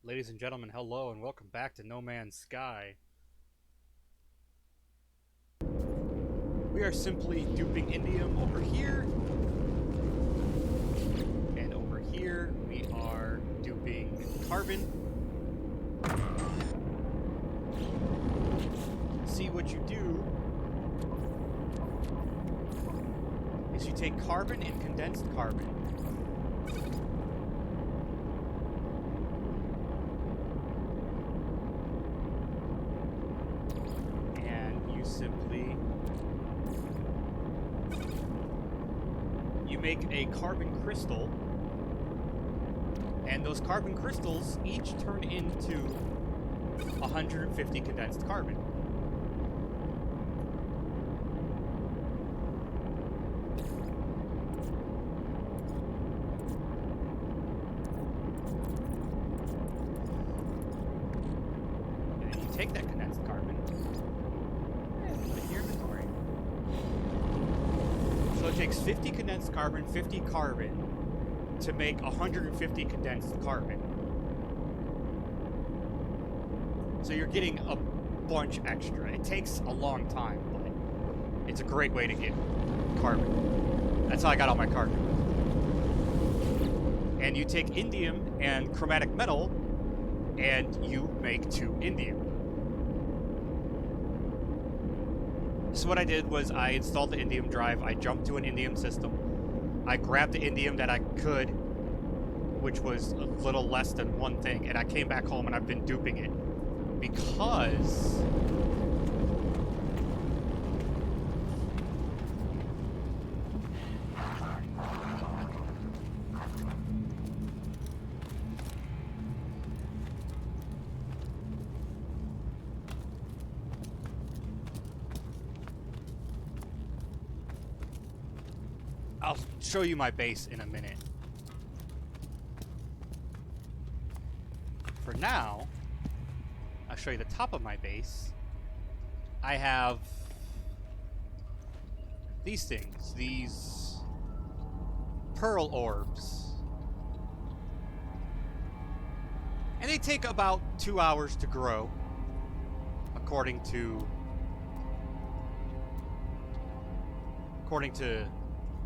Ladies and gentlemen, hello and welcome back to No Man's Sky. We are simply duping indium over here, and over here we are duping carbon. See, what you do is you take carbon and condensed carbon, simply you make a carbon crystal, and those carbon crystals each turn into 150 condensed carbon. And then you take that condensed carbon and put it in your inventory. So it takes 50 condensed carbon, 50 carbon to make 150 condensed carbon. So you're getting a bunch extra. It takes a long time, but it's a great way to get carbon. That's how I got all my carbon. And you take indium and chromatic metal, and you make 2 indium. So what I did was I installed the indium drive, I jumped to an indium system, I grabbed the indium that I could, which was a little less than one thing, and I came back home and I've been duping it because I'll show you my base in a minute. For now, I'll show you the top of my base. I have these things, these pearl orbs. And they take about 2 hours to grow, according to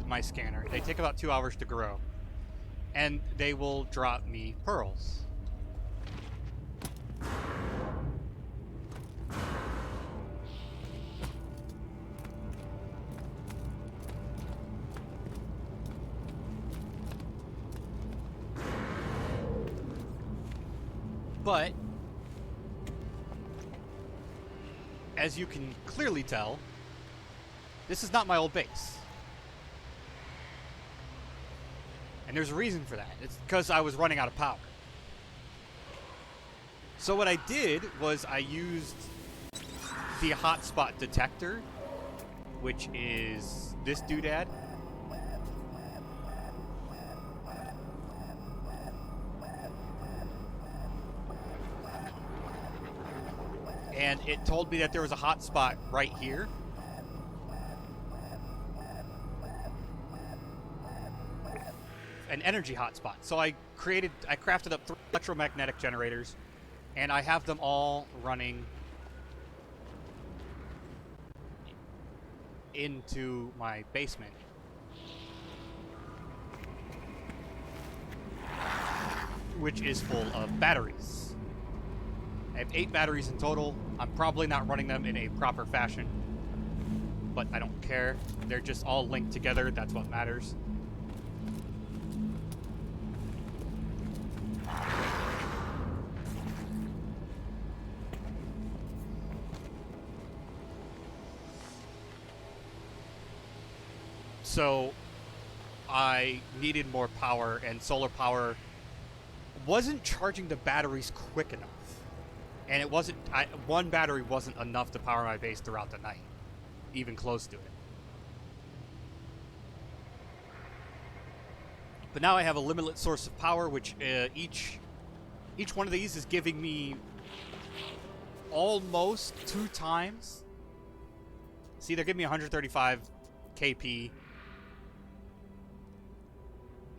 my scanner. They take about 2 hours to grow, and they will drop me pearls. But as you can clearly tell, this is not my old base. And there's a reason for that. It's because I was running out of power. So what I did was I used the hotspot detector, which is this doodad. And it told me that there was a hotspot right here. An energy hotspot. So I crafted up 3 electromagnetic generators, and I have them all running into my basement. Which is full of batteries. I have 8 batteries in total. I'm probably not running them in a proper fashion, but I don't care. They're just all linked together. That's what matters. So I needed more power, and solar power wasn't charging the batteries quick enough. And it wasn't, one battery wasn't enough to power my base throughout the night, even close to it. But now I have a limitless source of power, which each one of these is giving me almost 2 times. See, they're giving me 135 KP,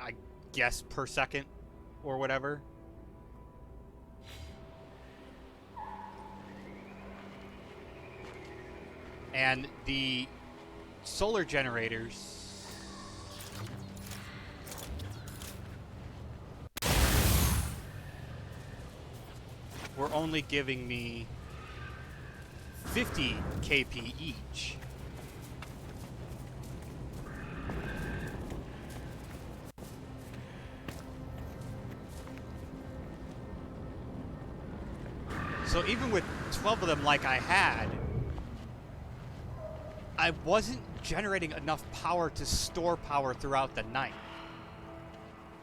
I guess, per second or whatever. And the solar generators were only giving me 50 KP each. So even with 12 of them like I had, I wasn't generating enough power to store power throughout the night.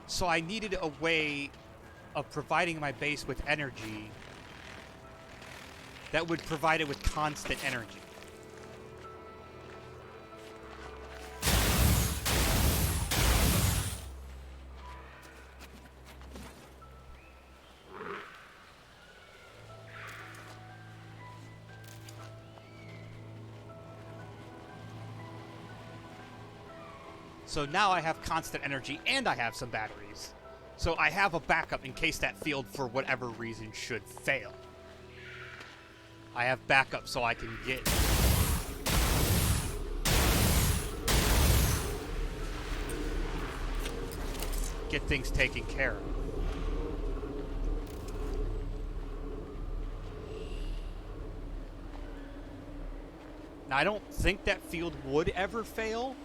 So I needed a way of providing my base with energy that would provide it with constant energy. So now I have constant energy and I have some batteries. So I have a backup in case that field, for whatever reason, should fail. I have backup so I can get things taken care of. Now, I don't think that field would ever fail,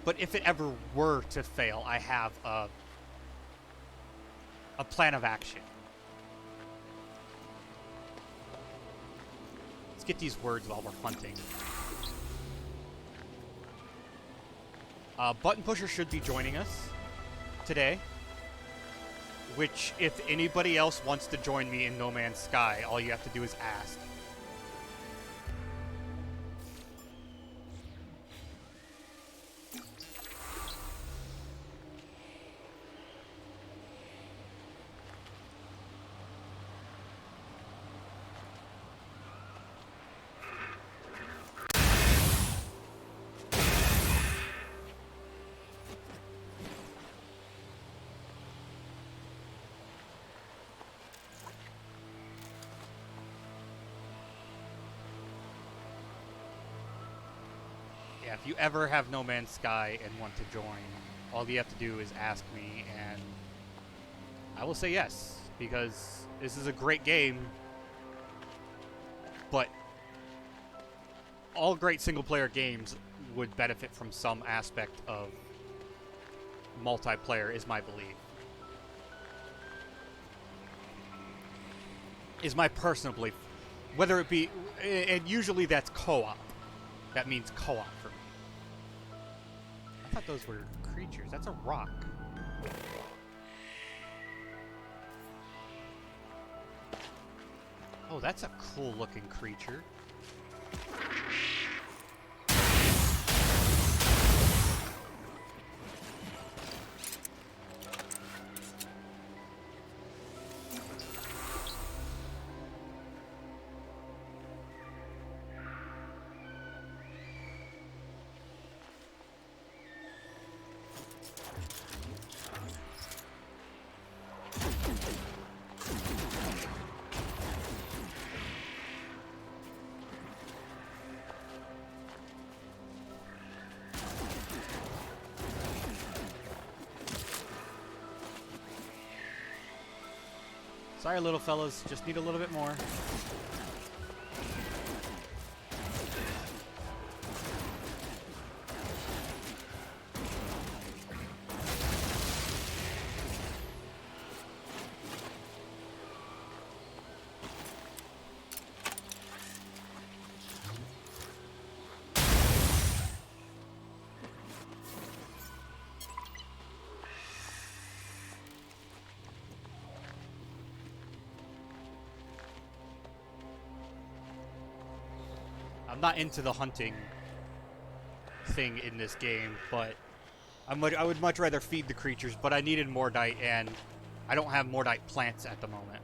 but if it ever were to fail, I have a plan of action. Let's get these words while we're hunting. Button Pusher should be joining us today, which, if anybody else wants to join me in No Man's Sky, all you have to do is ask. Yeah, if you ever have No Man's Sky and want to join, all you have to do is ask me, and I will say yes, because this is a great game, but all great single-player games would benefit from some aspect of multiplayer, is my belief. Is my personal belief. Whether it be, and usually that's co-op. That means co-op for me. I thought those were creatures. That's a rock. Oh, that's a cool looking creature. Sorry, little fellas. Just need a little bit more. I'm not into the hunting thing in this game, but I would much rather feed the creatures, but I needed Mordite, and I don't have Mordite plants at the moment.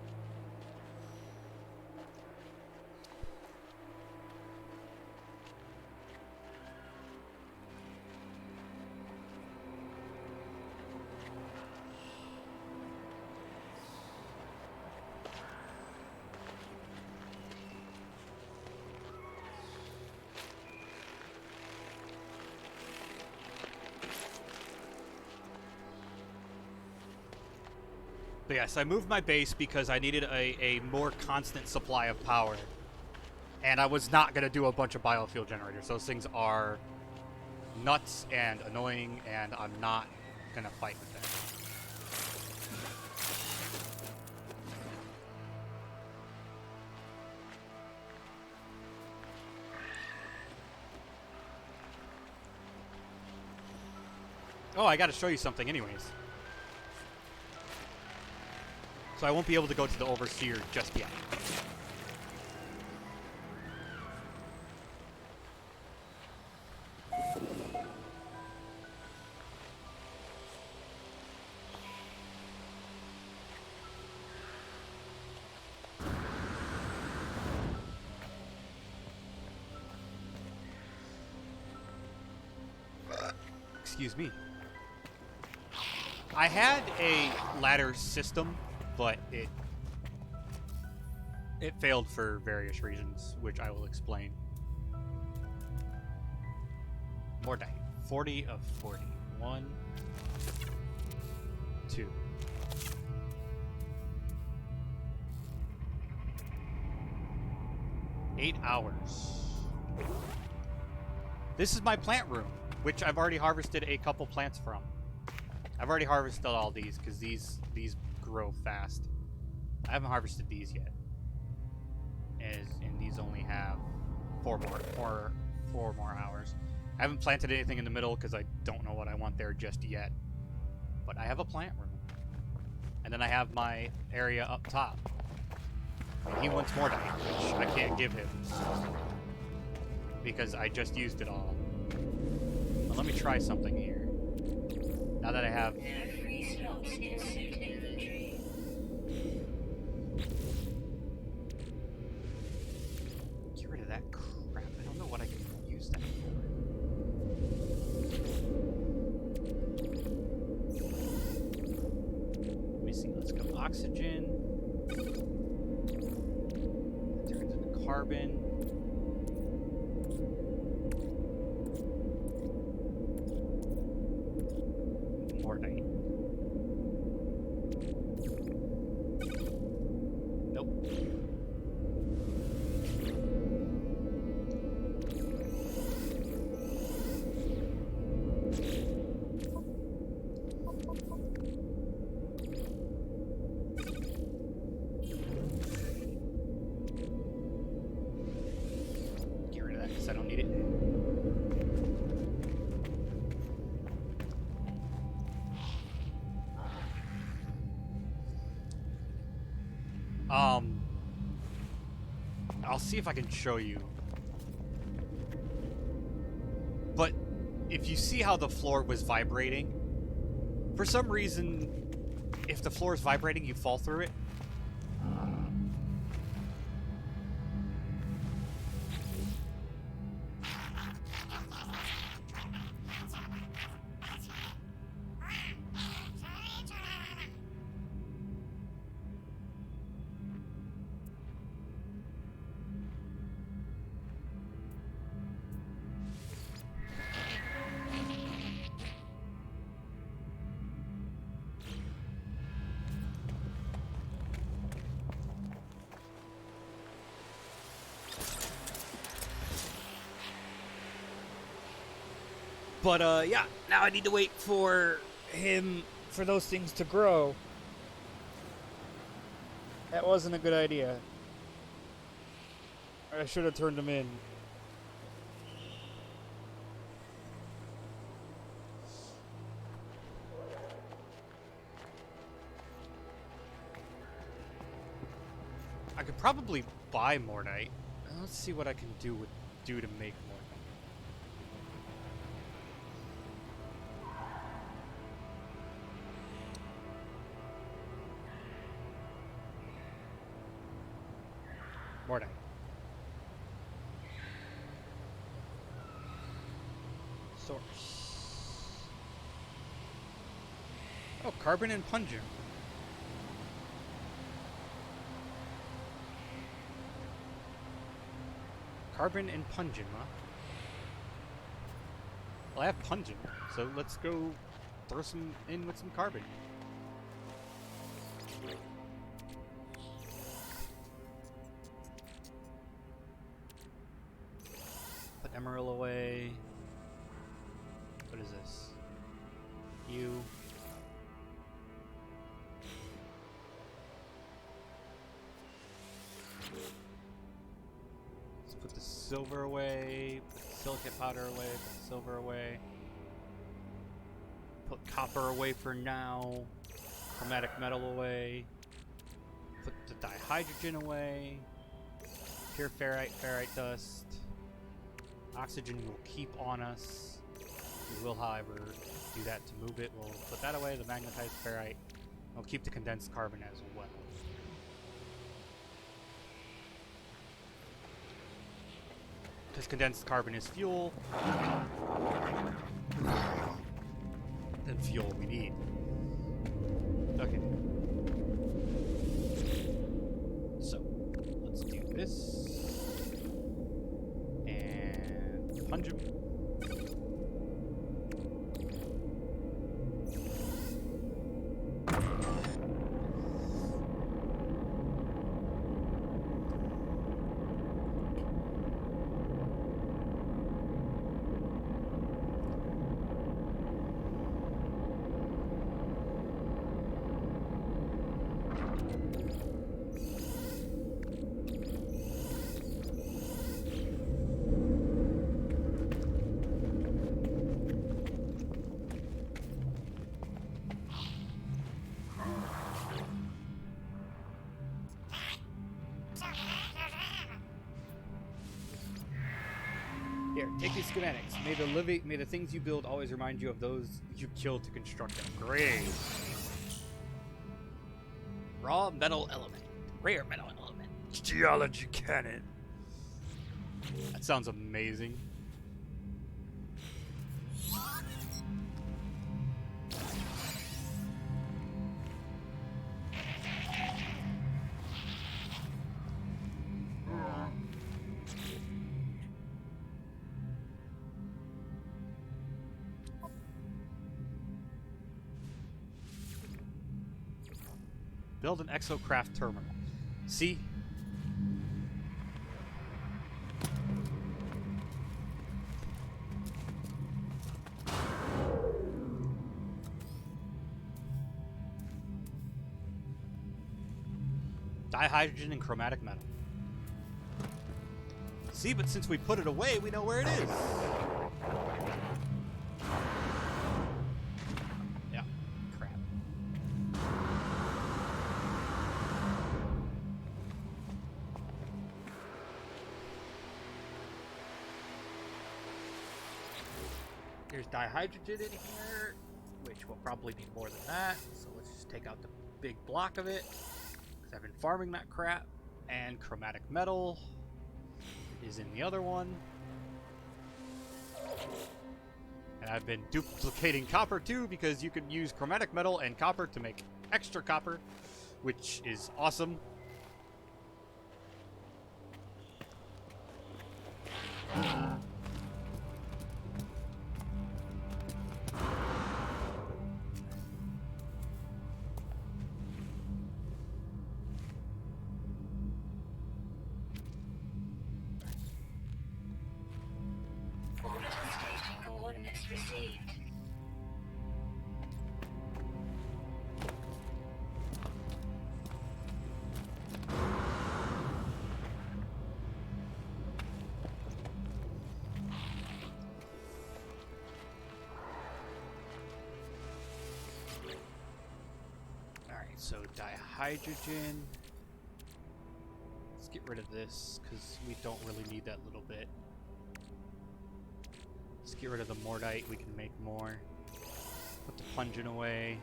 But yes, I moved my base because I needed a more constant supply of power. And I was not going to do a bunch of biofuel generators. Those things are nuts and annoying, and I'm not going to fight with them. Oh, I got to show you something anyways. So I won't be able to go to the Overseer just yet. Excuse me. I had a ladder system, but it failed for various reasons, which I will explain. More die. 40 of 40. 1, 2. Eight hours. This is my plant room, which I've already harvested a couple plants from. I've already harvested all these because these grow fast. I haven't harvested these yet, and these only have four more hours. I haven't planted anything in the middle because I don't know what I want there just yet. But I have a plant room, and then I have my area up top. And he wants more dye, which I can't give him because I just used it all. But let me try something here. Now that I have... Get rid of that crap. I don't know what I can use that for. Let me see. Let's go oxygen. That turns into carbon. I don't need it. I'll see if I can show you. But if you see how the floor was vibrating, for some reason, if the floor is vibrating, you fall through it. But, yeah, now I need to wait for those things to grow. That wasn't a good idea. I should have turned them in. I could probably buy Mornite. Let's see what I can do to make Mornite. Mornite. Source. Oh, carbon and pungent. Carbon and pungent, huh? Well, I have pungent, so let's go throw some in with some carbon. emerald away. What is this? You. Let's put the silver away, put the silicate powder away, put the silver away. Put copper away for now. Chromatic metal away. Put the dihydrogen away. Pure ferrite, ferrite dust. Oxygen will keep on us. We will, however, do that to move it. We'll put that away, the magnetized ferrite. We'll keep the condensed carbon as well. Because condensed carbon is fuel. Then fuel we need. Okay. So, let's do this. And punch him. Here, take these schematics. May the things you build always remind you of those you killed to construct them. Great. Raw metal element. Rare metal element. Geology cannon. That sounds amazing. Build an Exocraft terminal. See? Dihydrogen and chromatic metal. See, but since we put it away, we know where it is. Yeah, crap. There's dihydrogen in here, which will probably be more than that. So let's just take out the big block of it, because I've been farming that crap. And chromatic metal is in the other one. And I've been duplicating copper too, because you can use chromatic metal and copper to make extra copper, which is awesome. So dihydrogen. Let's get rid of this because we don't really need that little bit. Let's get rid of the mordite. We can make more. Put the pungent away.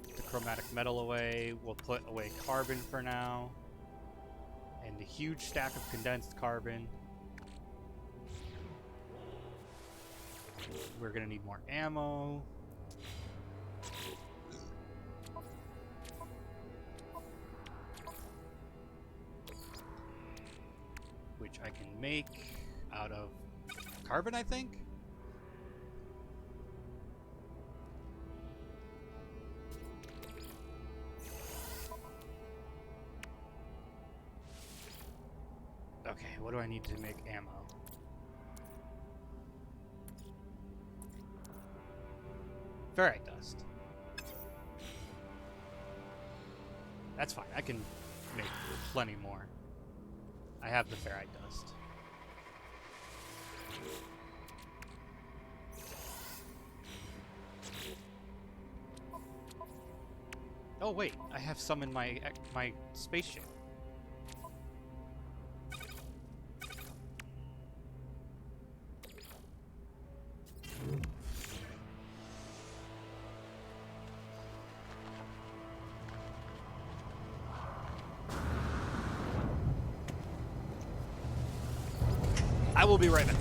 Put the chromatic metal away. We'll put away carbon for now. And the huge stack of condensed carbon. We're gonna need more ammo. Which I can make out of carbon, I think. Okay, what do I need to make ammo? Ferrite dust. That's fine. I can make plenty more. I have the ferrite dust. Oh wait, I have some in my spaceship. I will be right back.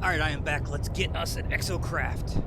Alright, I am back. Let's get us an Exocraft.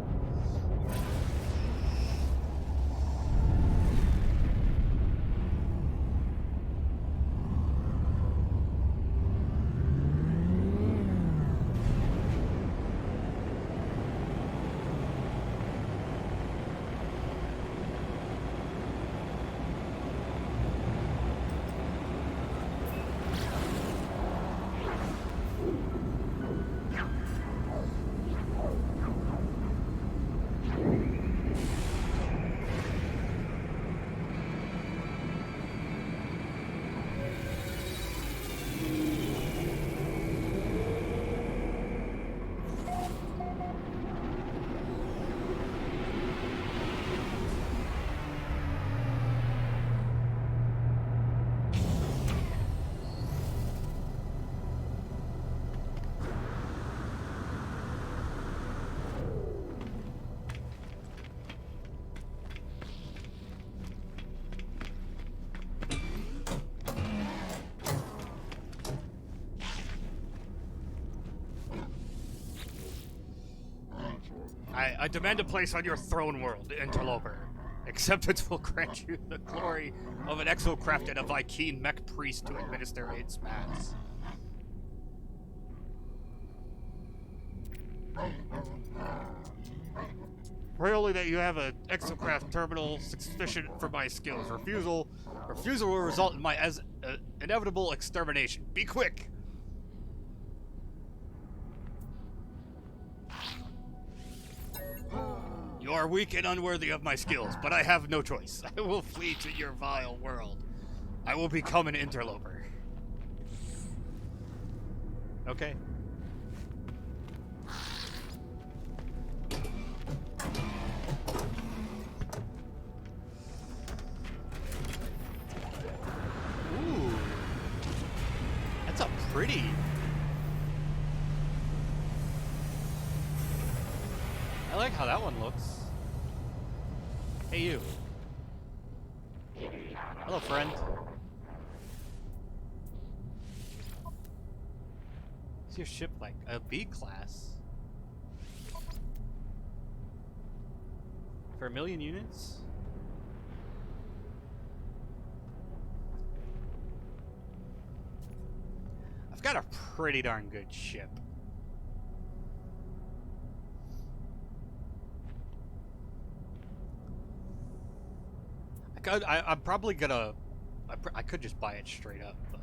I demand a place on your throne world, interloper. Acceptance will grant you the glory of an Exocraft and a Vy'keen mech priest to administer its mass. Pray only that you have an Exocraft terminal sufficient for my skills. Refusal will result in my inevitable extermination. Be quick! You are weak and unworthy of my skills, but I have no choice. I will flee to your vile world. I will become an interloper. Okay. Ooh. That's a pretty... I like how that one looks. Hey, you. Hello, friend. Is your ship like a B class? For 1,000,000 units? I've got a pretty darn good ship. I'm probably gonna... I could just buy it straight up, but...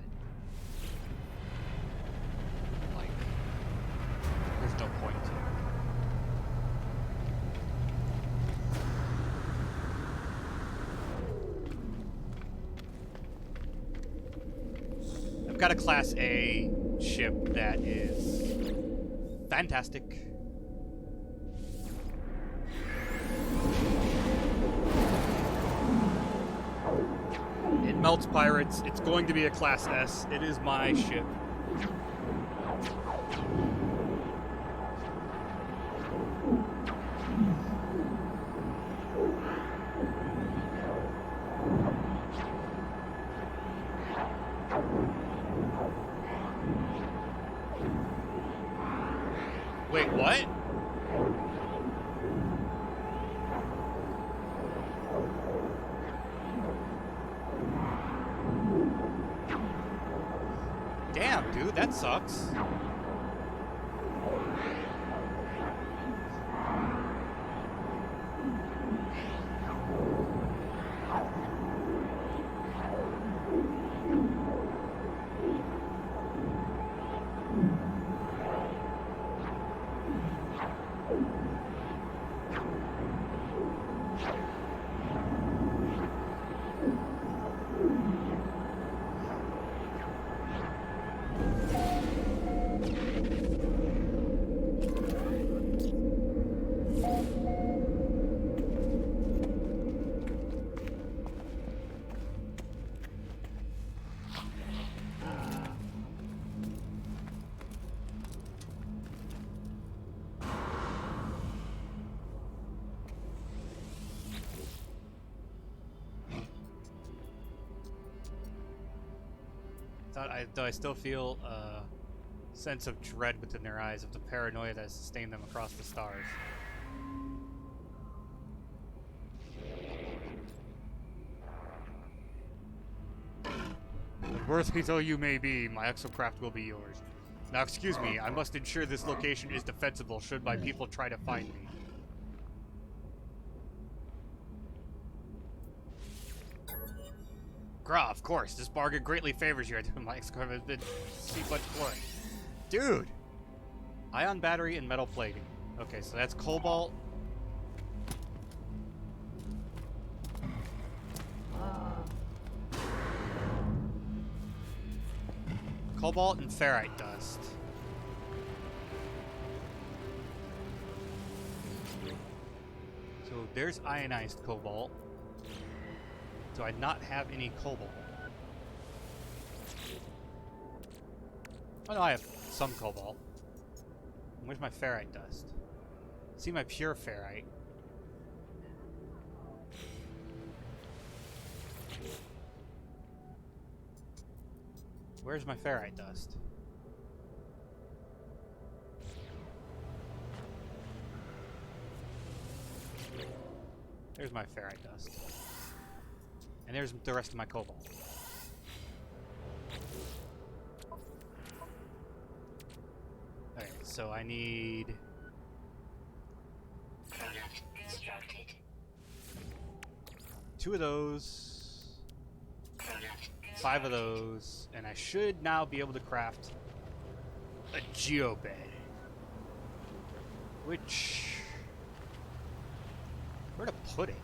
like... there's no point to it. I've got a Class A ship that is... fantastic. It melts pirates. It's going to be a Class S. It is my ship. Wait, what? Damn, dude, that sucks. Though I still feel a sense of dread within their eyes of the paranoia that has sustained them across the stars. Worthy though you may be, my exocraft will be yours. Now excuse me, I must ensure this location is defensible should my people try to find me. Grah, of course, this bargain greatly favors you. My exocraft has been see much glory. Dude! Ion battery and metal plating. Okay, so that's cobalt. Cobalt and ferrite dust. So there's ionized cobalt. Do I not have any cobalt? Oh no, I have some cobalt. Where's my ferrite dust? See my pure ferrite. Where's my ferrite dust? There's my ferrite dust. And there's the rest of my cobalt. Okay, so I need... Product constructed. 2 of those, Product 5 of those, and I should now be able to craft a geobed. Which... where to put it?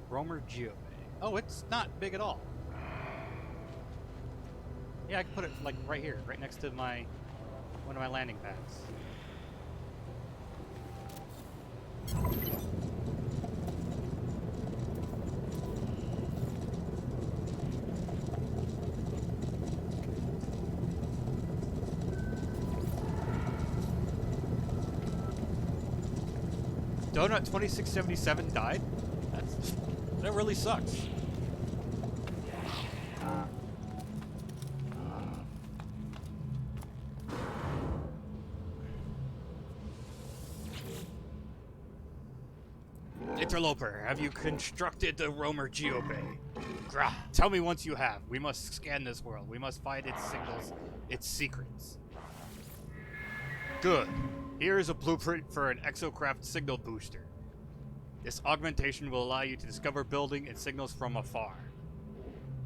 Romer Geobay. Oh, it's not big at all. Yeah, I can put it like right here, right next to my one of my landing pads. Donut 2677 died? That really sucks. Interloper, have you constructed the Roamer Geobay? Grah, tell me once you have. We must scan this world. We must find its signals, its secrets. Good. Here is a blueprint for an Exocraft signal booster. This augmentation will allow you to discover building and signals from afar.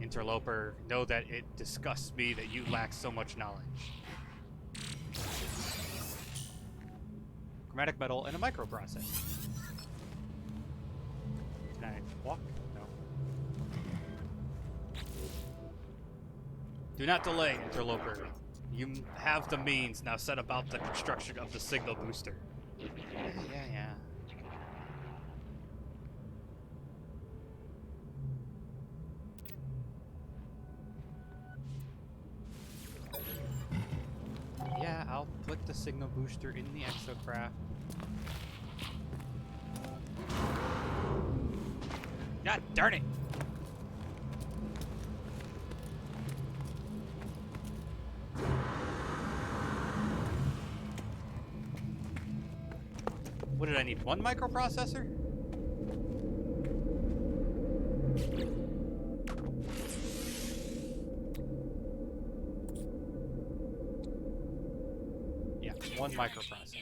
Interloper, know that it disgusts me that you lack so much knowledge. Chromatic metal and a microprocessor. Can I walk? No. Do not delay, Interloper. You have the means. Now set about the construction of the signal booster. Yeah. Yeah, I'll put the signal booster in the Exocraft. God darn it! What did I need? One microprocessor? Yeah, one microprocessor.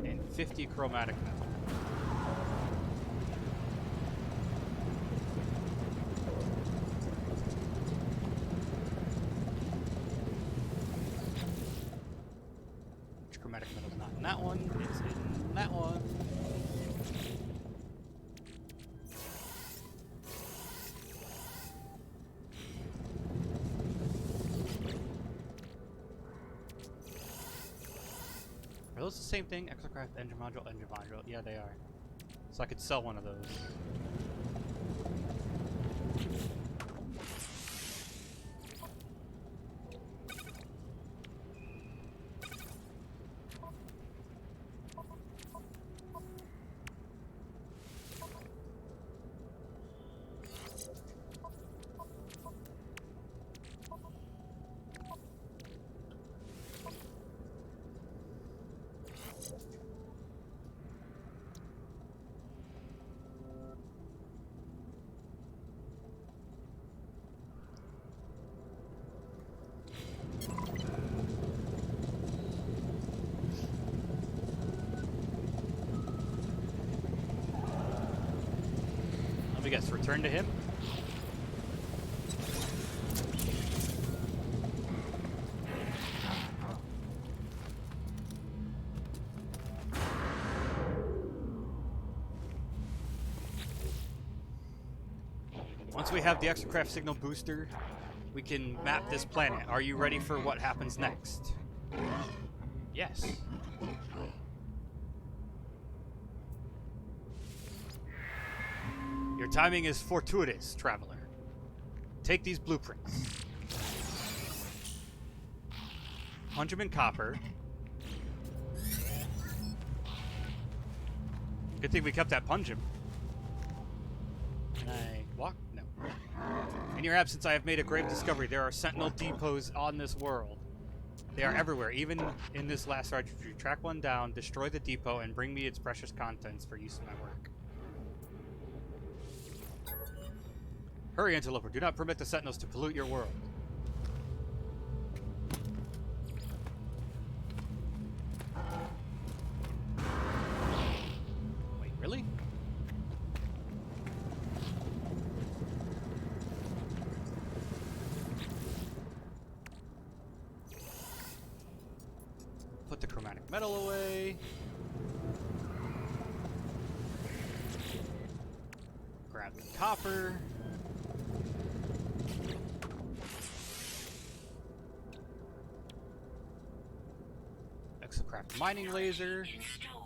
And 50 chromatic metal. Which chromatic metal is not in that one? It's in that one. Are those the same thing? Exocraft, engine module, engine module. Yeah, they are. So I could sell one of those. Let me guess, return to him? Once we have the Exocraft signal booster, we can map this planet. Are you ready for what happens next? Yes. Your timing is fortuitous, traveler. Take these blueprints. Punch them in copper. Good thing we kept that punch him. Can I walk? No. In your absence, I have made a grave discovery. There are sentinel depots on this world. They are everywhere, even in this last registry. Track one down, destroy the depot, and bring me its precious contents for use in my work. Hurry, Interloper. Do not permit the sentinels to pollute your world. Wait, really? Put the chromatic metal away. Grab the copper. Exocraft Mining laser. Installed.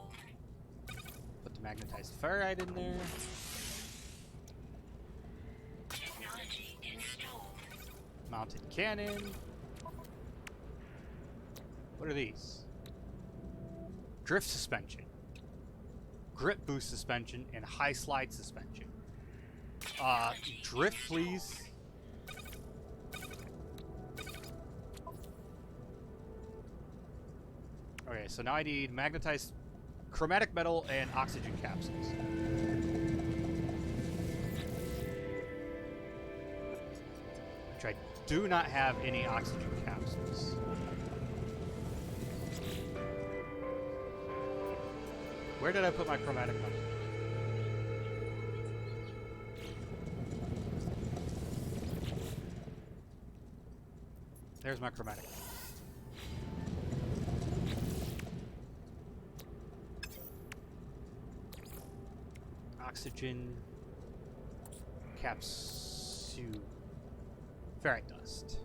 Put the magnetized ferrite in there. Technology installed. Mounted cannon. What are these? Drift suspension. Grip boost suspension and high slide suspension. Drift please. Okay, so now I need magnetized chromatic metal and oxygen capsules. Which I do not have any oxygen capsules. Where did I put my chromatic metal? There's my chromatic metal. Oxygen capsule. Ferrite dust.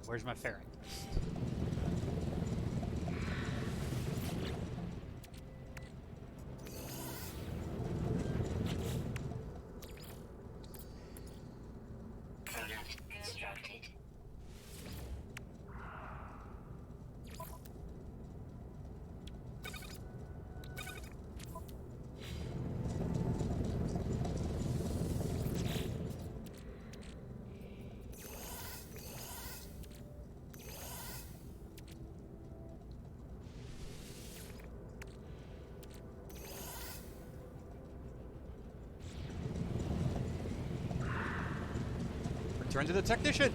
Where's my ferrite dust? Product constructed. Return to the technician!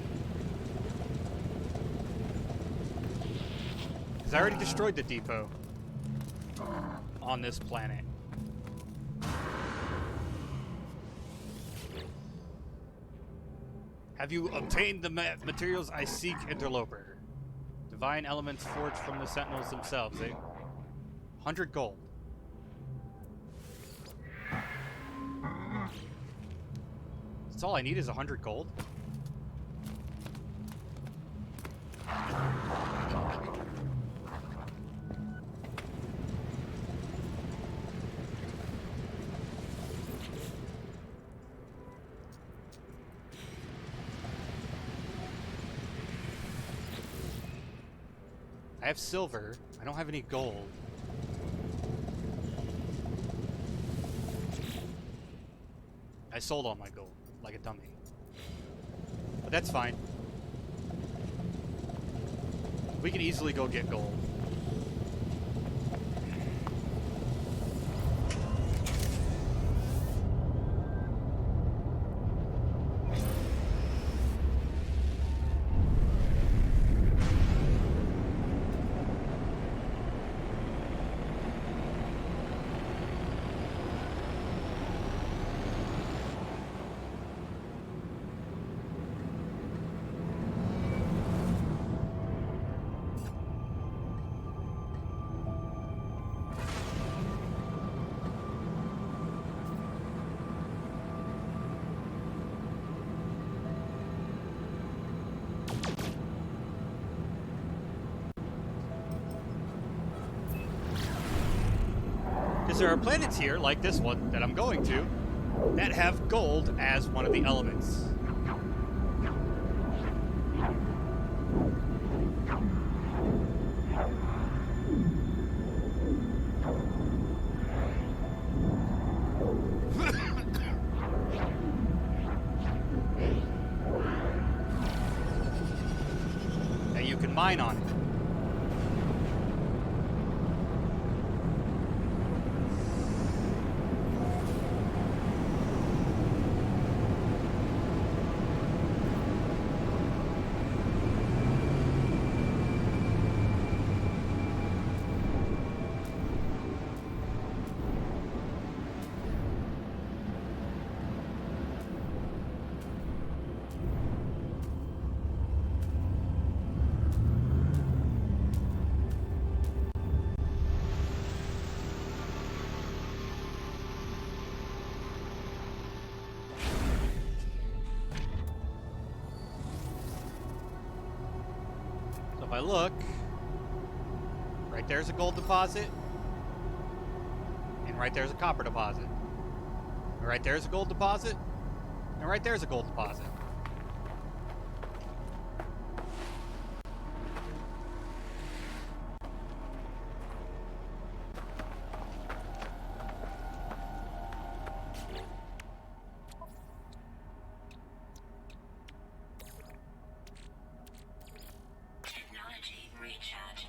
Because I already destroyed the depot on this planet. Have you obtained the materials I seek, interloper? Divine elements forged from the sentinels themselves. 100 gold. That's all I need is 100 gold? I have silver. I don't have any gold. I sold all my gold, like a dummy. But that's fine. We can easily go get gold. Because there are planets here, like this one that I'm going to, that have gold as one of the elements. That you can mine on it. If I look, right there's a gold deposit, and right there's a copper deposit. And right there's a gold deposit, and right there's a gold deposit. Technology recharge.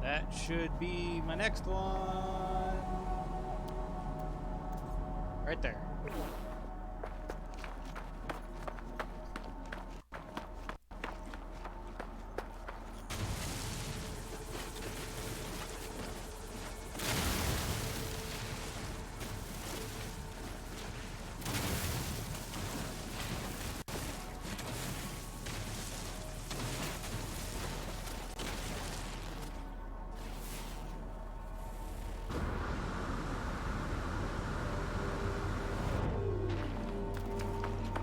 That should be my next one. Right there.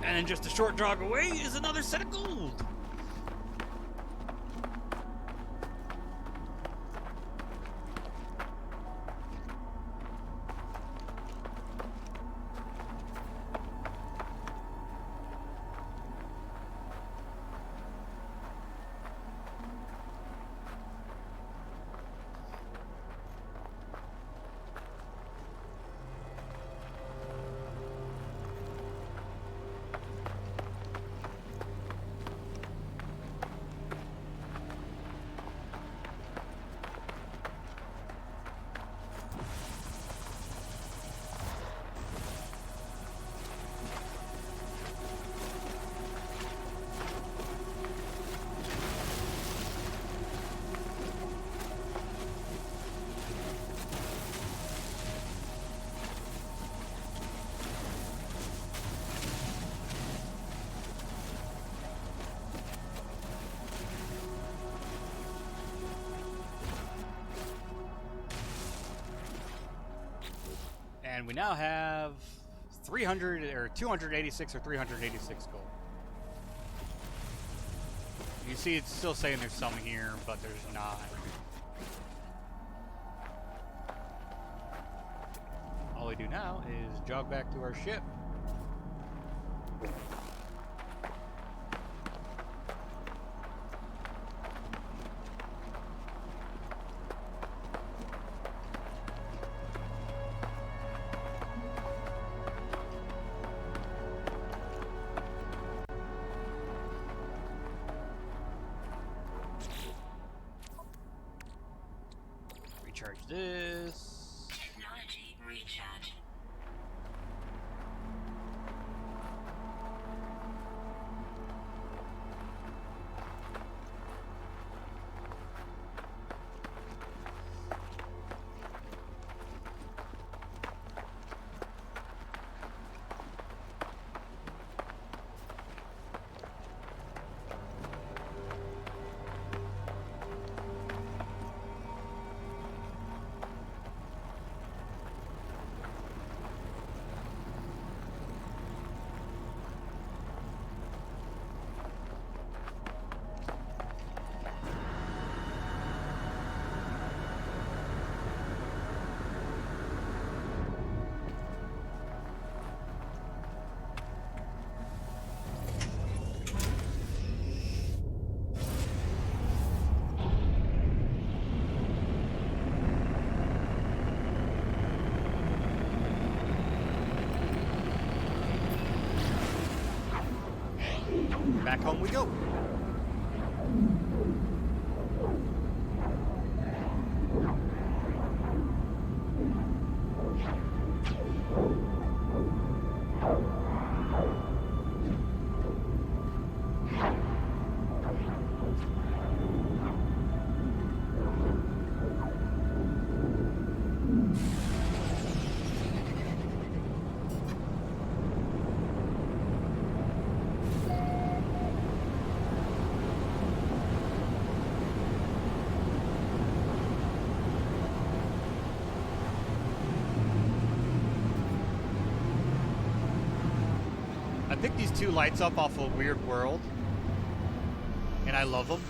And then just a short jog away is another set of gold. And we now have 300 or 286 or 386 gold. You see it's still saying there's some here, but there's not. All we do now is jog back to our ship. Recharge this. Technology recharge. Back home we go. picked these two lights up off a weird world, and I love them.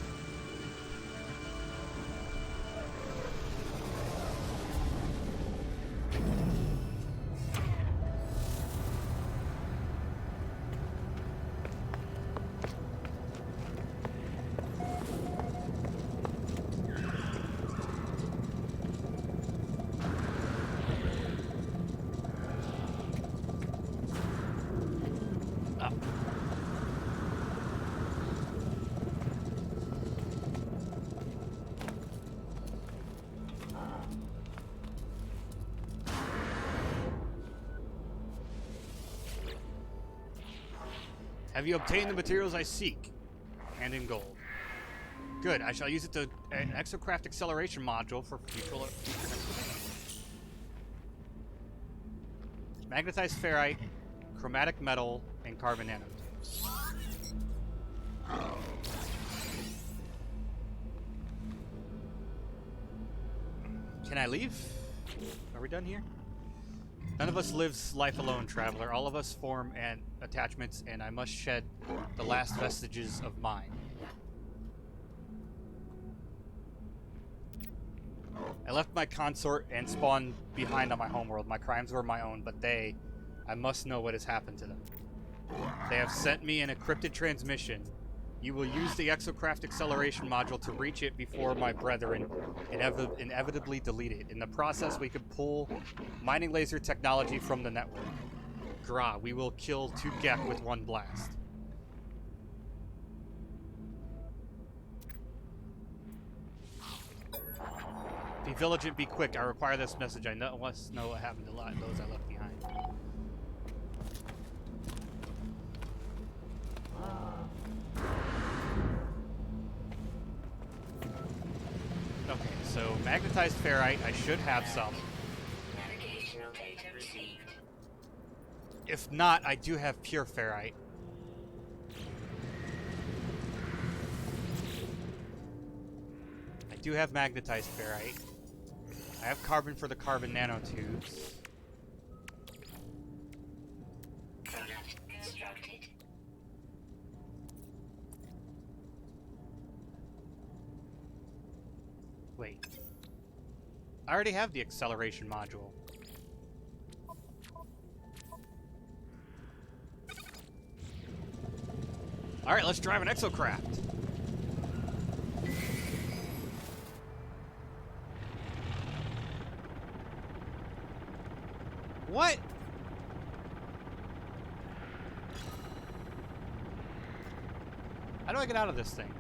Have you obtained the materials I seek? And in gold. Good, I shall use it to an Exocraft acceleration module for future excavation. Magnetized ferrite, chromatic metal, and carbon nanotubes. Can I leave? Are we done here? None of us lives life alone, traveler. All of us form attachments, and I must shed the last vestiges of mine. I left my consort and spawned behind on my homeworld. My crimes were my own, but I must know what has happened to them. They have sent me an encrypted transmission. You will use the Exocraft acceleration module to reach it before my brethren inevitably delete it. In the process, we could pull mining laser technology from the network. Gra, we will kill 2 Gek with 1 blast. Be vigilant, be quick. I require this message. I must know what happened to those I left behind. Okay, so magnetized ferrite, I should have some. Navigational data received. If not, I do have pure ferrite. I do have magnetized ferrite. I have carbon for the carbon nanotubes. Product constructed. Wait. I already have the acceleration module. Alright, let's drive an Exocraft. What? How do I get out of this thing?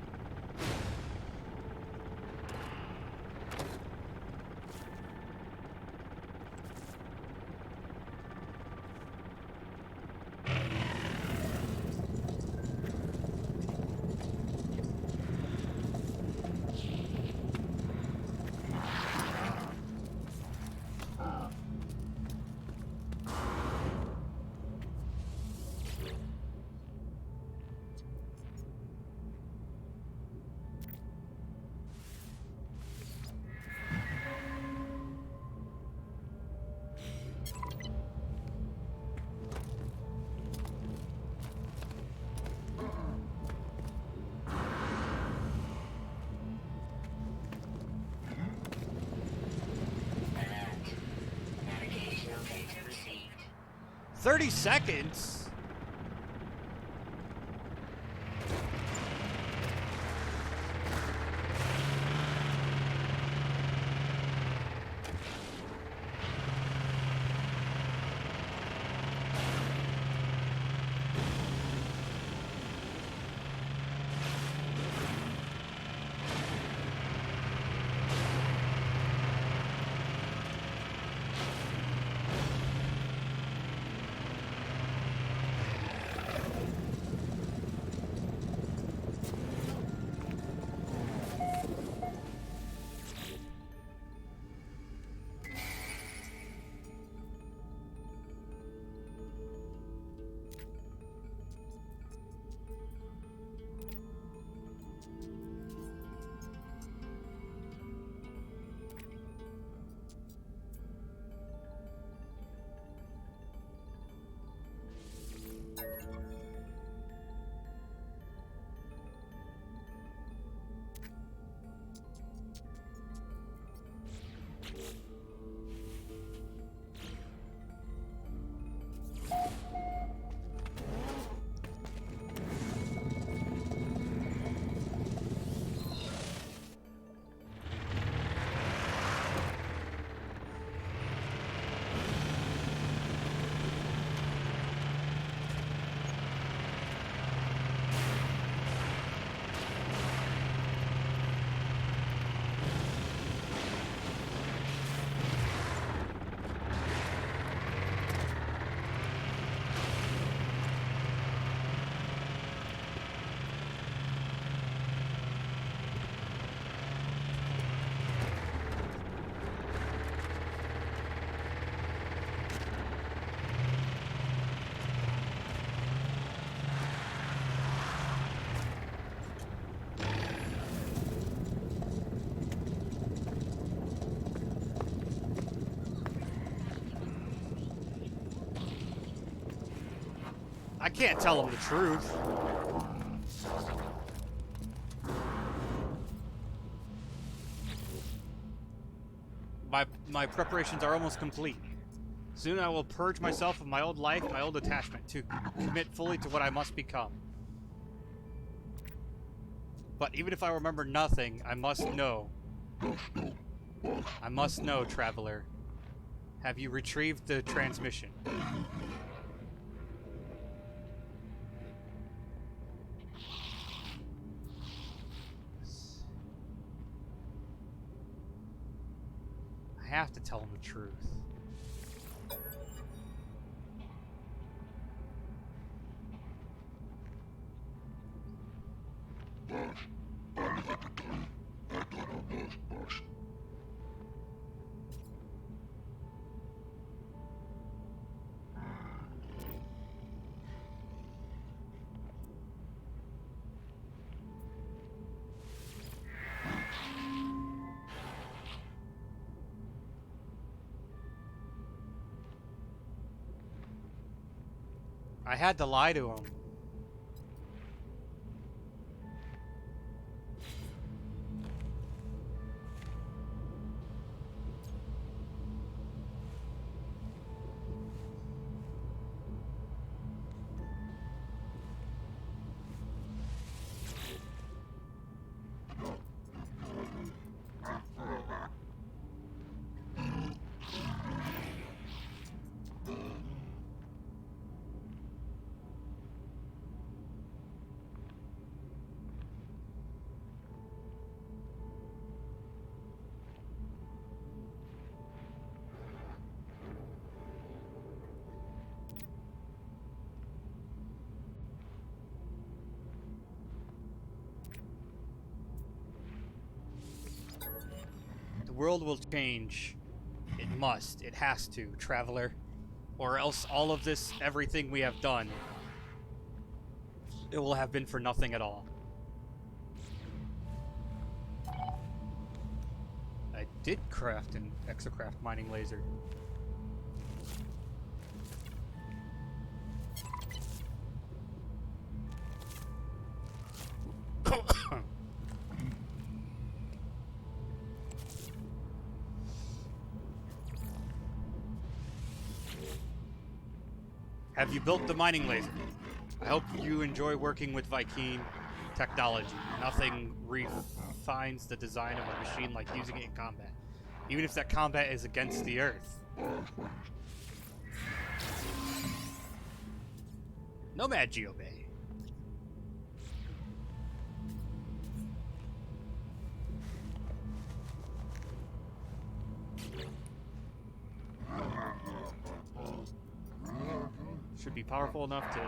Alert. Navigational data received. 30 seconds? I can't tell him the truth. My preparations are almost complete. Soon I will purge myself of my old life, my old attachment, to commit fully to what I must become. But even if I remember nothing, I must know. I must know, traveler. Have you retrieved the transmission? I have to tell him the truth. I had to lie to him. The world will change. It must. It has to, traveler. Or else all of this, everything we have done, it will have been for nothing at all. I did craft an Exocraft mining laser. Have you built the mining laser? I hope you enjoy working with Viking technology. Nothing refines the design of a machine like using it in combat, even if that combat is against the Earth. Nomad Geobay. Should be powerful enough to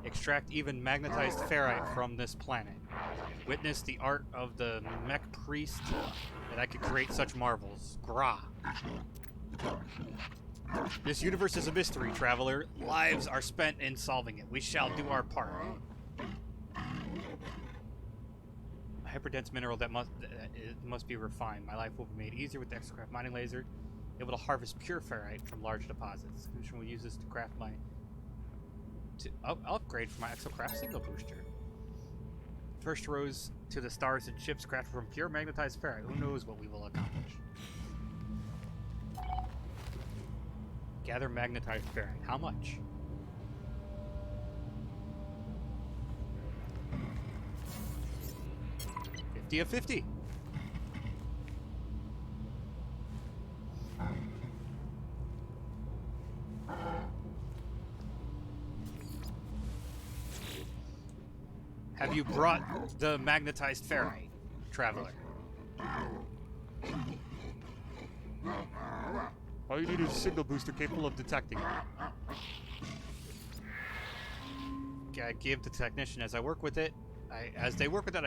extract even magnetized ferrite from this planet. Witness the art of the mech priest that I could create such marvels. Gra. This universe is a mystery, traveler. Lives are spent in solving it. We shall do our part. A hyperdense mineral that must be refined. My life will be made easier with the Exocraft mining laser, able to harvest pure ferrite from large deposits. Solution will use this to craft my upgrade for my Exocraft signal booster. First rows to the stars and ships crafted from pure magnetized ferrite. Who knows what we will accomplish? Gather magnetized ferrite. How much? $50 of 50. Have you brought the magnetized ferrite, traveler? All you need is a signal booster capable of detecting it. I gave the technician as they work with it, I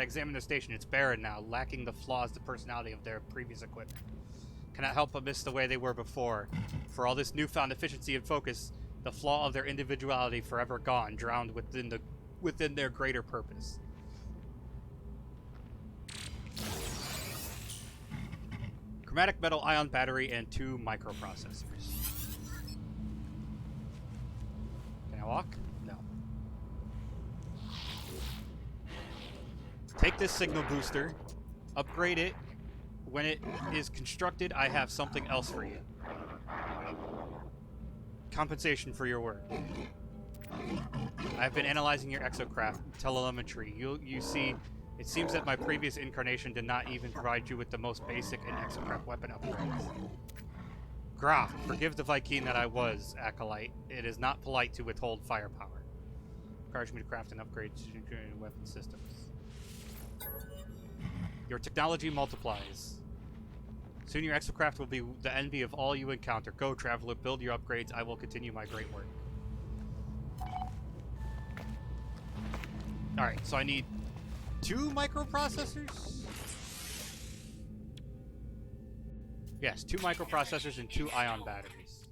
examine the station. It's barren now, lacking the flaws, the personality of their previous equipment. Cannot help but miss the way they were before. For all this newfound efficiency and focus, the flaw of their individuality forever gone, drowned within their greater purpose. Chromatic metal ion battery and 2 microprocessors. Can I walk? No. Take this signal booster, upgrade it. When it is constructed, I have something else for you. Compensation for your work. I've been analyzing your Exocraft telemetry. You see, it seems that my previous incarnation did not even provide you with the most basic and Exocraft weapon upgrades. Graf, forgive the Viking that I was, Acolyte. It is not polite to withhold firepower. Encourage me to craft and upgrade weapon systems. Your technology multiplies. Soon your Exocraft will be the envy of all you encounter. Go, traveler, build your upgrades. I will continue my great work. Alright, so I need 2 microprocessors? Yes, 2 microprocessors and 2 ion batteries.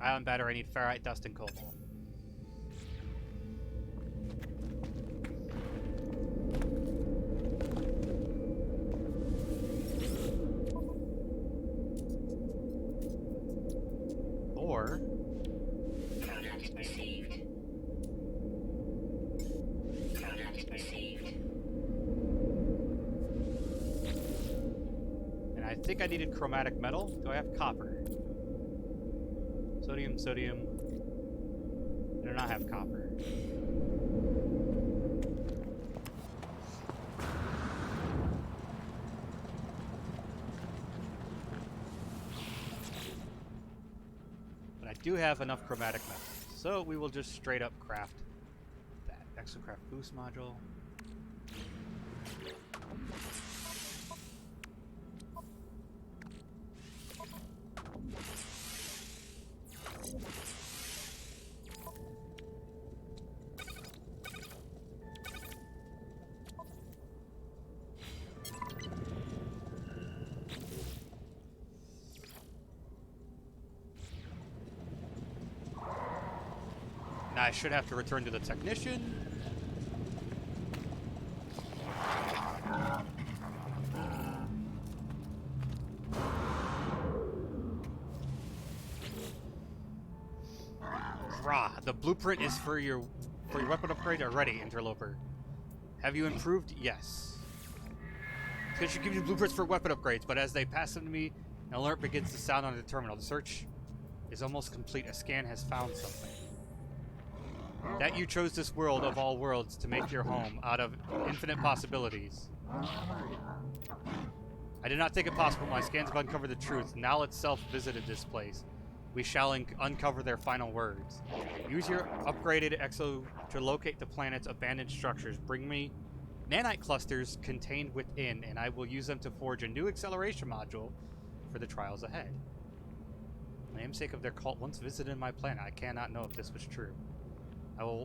Ion battery, I need ferrite, dust, and cobalt. Or Product received. Product received. and I think I needed chromatic metal. Do I have copper? Sodium, sodium. I do not have copper. But I do have enough chromatic metal. So we will just straight up craft that Exocraft boost module. Now I should have to return to the technician. Rah, the blueprint is for your weapon upgrade already, interloper. Have you improved? Yes. It should give you blueprints for weapon upgrades, but as they pass them to me, an alert begins to sound on the terminal. The search is almost complete. A scan has found something. That you chose this world of all worlds to make your home out of infinite possibilities. I did not think it possible. My scans have uncovered the truth. Nal itself visited this place. We shall uncover their final words. Use your upgraded exo to locate the planet's abandoned structures. Bring me nanite clusters contained within, and I will use them to forge a new acceleration module for the trials ahead. The namesake of their cult once visited my planet. I cannot know if this was true.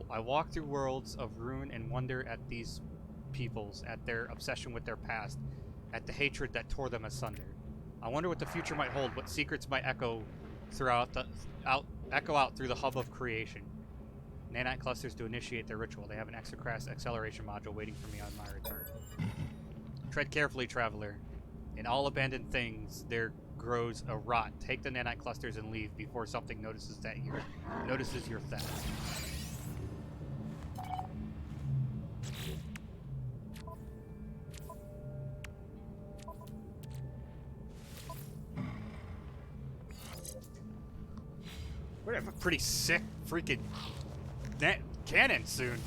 I walk through worlds of ruin and wonder at these peoples, at their obsession with their past, at the hatred that tore them asunder. I wonder what the future might hold, what secrets might echo out through the hub of creation. Nanite clusters to initiate their ritual. They have an Exocraft acceleration module waiting for me on my return. Tread carefully, traveler. In all abandoned things, there grows a rot. Take the nanite clusters and leave before something notices your theft. We're gonna have a pretty sick freaking cannon soon.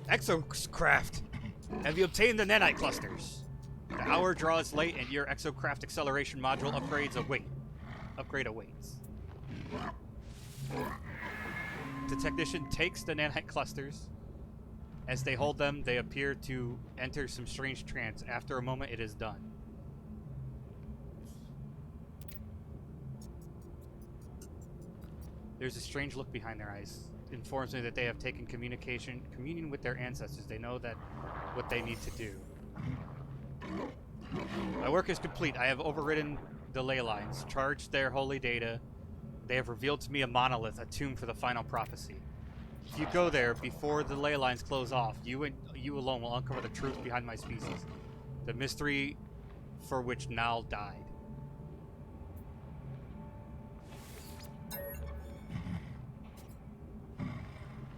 Exocraft. Have you obtained the nanite clusters? The hour draws late and your Exocraft acceleration module upgrade awaits. The technician takes the nanite clusters. As they hold them, they appear to enter some strange trance. After a moment, it is done. There's a strange look behind their eyes. Informs me that they have taken communion with their ancestors. They know that what they need to do. My work is complete. I have overridden the ley lines, charged their holy data. They have revealed to me a monolith, a tomb for the final prophecy. If you go there before the ley lines close off, you alone will uncover the truth behind my species, the mystery for which Nal died.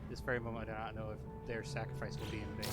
This very moment, I do not know if their sacrifice will be in vain.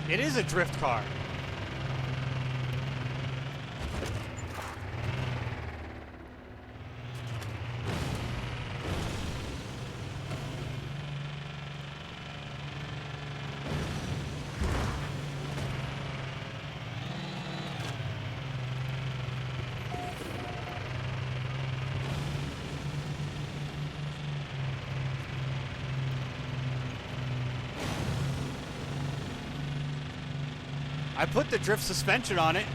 It is a drift car. I put the drift suspension on it.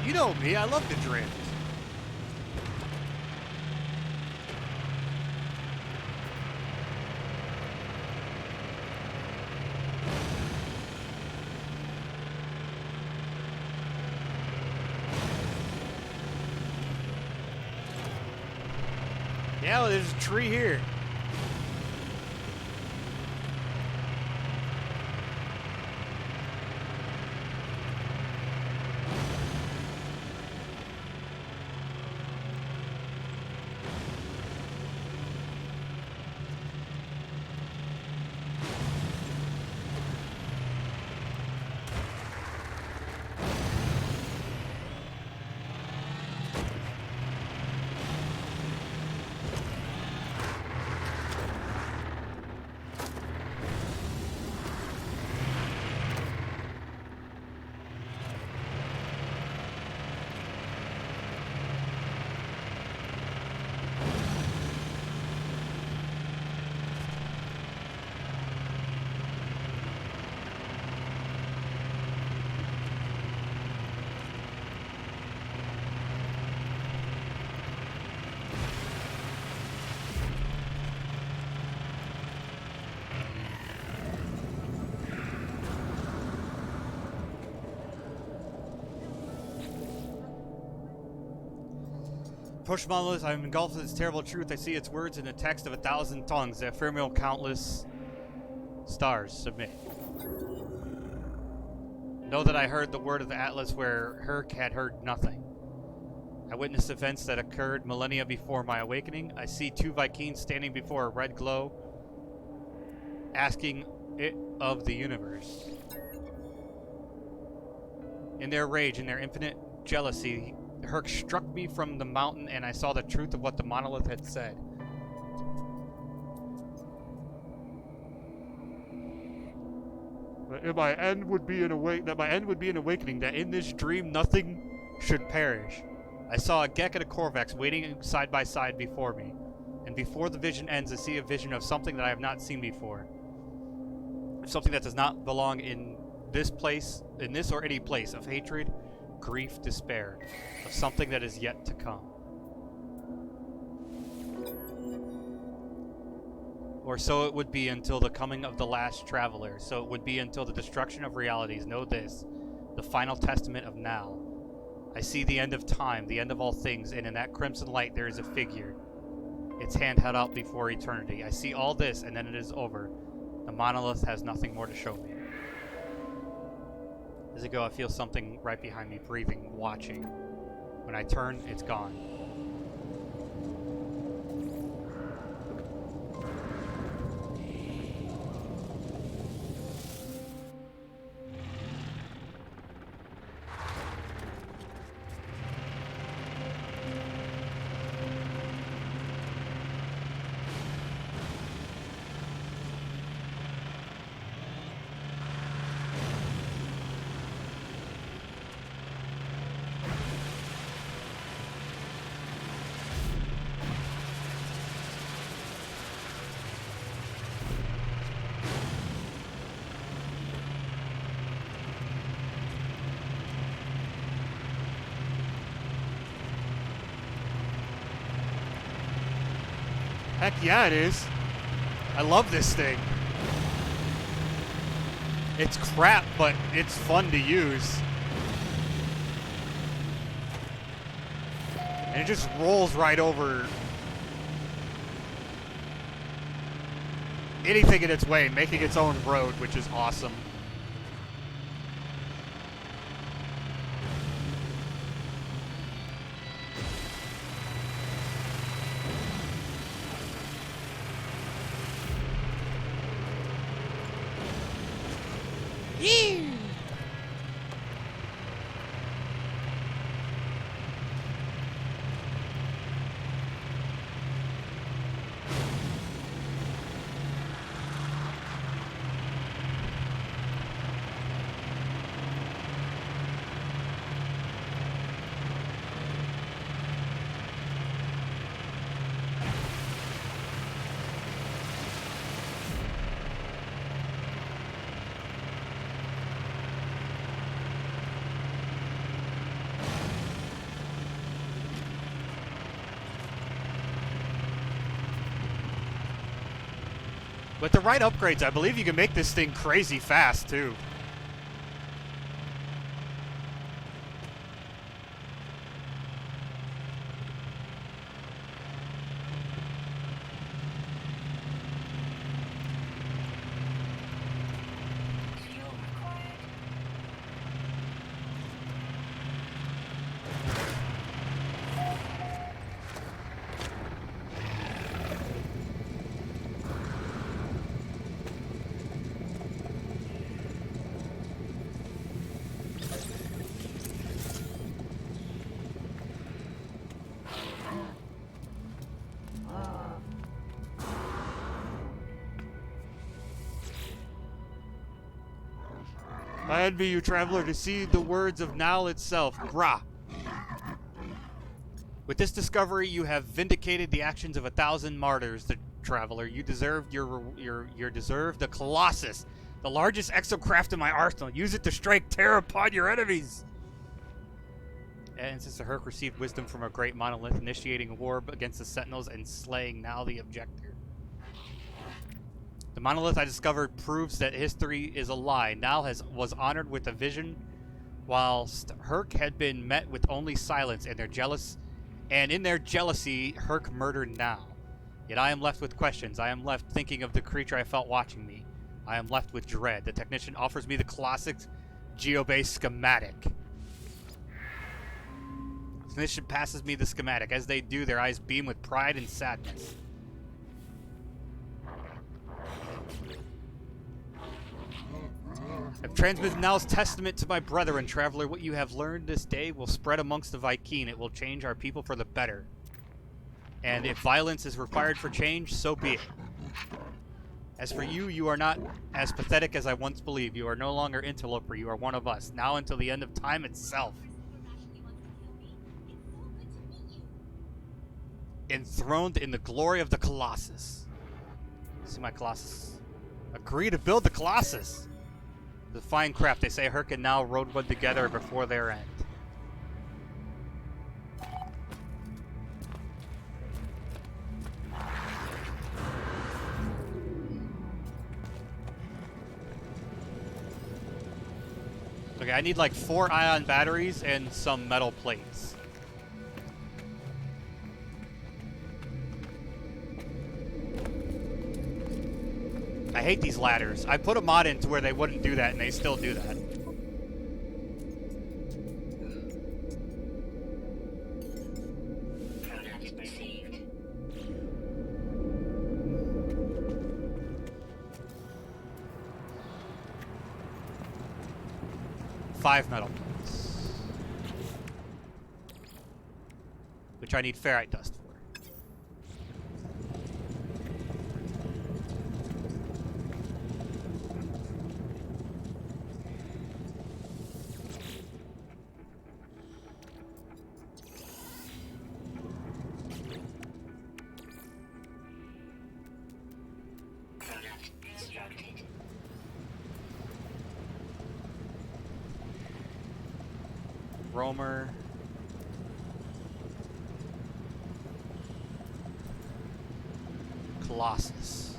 You know me, I love the drift. Yeah, well, there's a tree here. Push monolith, I'm engulfed in this terrible truth. I see its words in the text of 1,000 tongues, the ephemeral countless stars. Submit. Know that I heard the word of the Atlas where Herc had heard nothing. I witnessed events that occurred millennia before my awakening. I see two Vikings standing before a red glow, asking it of the universe. In their rage, in their infinite jealousy, Herc struck me from the mountain, and I saw the truth of what the monolith had said. That my end would be an awakening, that in this dream nothing should perish. I saw a Gek and a Korvax waiting side by side before me, and before the vision ends, I see a vision of something that I have not seen before. Something that does not belong in this place, in this or any place, of hatred, grief, despair, of something that is yet to come. Or so it would be until the coming of the last traveler. So it would be until the destruction of realities. Know this, the final testament of now. I see the end of time, the end of all things, and in that crimson light there is a figure, its hand held out before eternity. I see all this, and then it is over. The monolith has nothing more to show me. As I go, I feel something right behind me, breathing, watching. When I turn, it's gone. Heck yeah, it is. I love this thing. It's crap, but it's fun to use. And it just rolls right over anything in its way, making its own road, which is awesome. Yee! With the right upgrades, I believe you can make this thing crazy fast, too. Fuel required. I envy you, traveler, to see the words of Nal itself. Gra. With this discovery, you have vindicated the actions of 1,000 martyrs, the traveler. You deserve you deserve the Colossus, the largest exocraft in my arsenal. Use it to strike terror upon your enemies. And since the Herc received wisdom from a great monolith, initiating a war against the Sentinels and slaying Nal the Objector. The monolith I discovered proves that history is a lie. Nal was honored with a vision, whilst Herc had been met with only silence, and in their jealousy, Herc murdered Nal. Yet I am left with questions. I am left thinking of the creature I felt watching me. I am left with dread. The technician offers me the classic GeoBase schematic. The technician passes me the schematic. As they do, their eyes beam with pride and sadness. I've transmitted Nal's testament to my brethren, traveler. What you have learned this day will spread amongst the Vy'keen. It will change our people for the better. And if violence is required for change, so be it. As for you, you are not as pathetic as I once believed. You are no longer interloper. You are one of us, now until the end of time itself. Enthroned in the glory of the Colossus. See my Colossus? Agree to build the Colossus. The fine craft. They say Herc and Nal rode one together before their end. Okay, I need like 4 ion batteries and some metal plates. I hate these ladders. I put a mod in to where they wouldn't do that, and they still do that. Product received. 5 metal plates. Which I need ferrite dust for. Product constructed. Roamer. Colossus.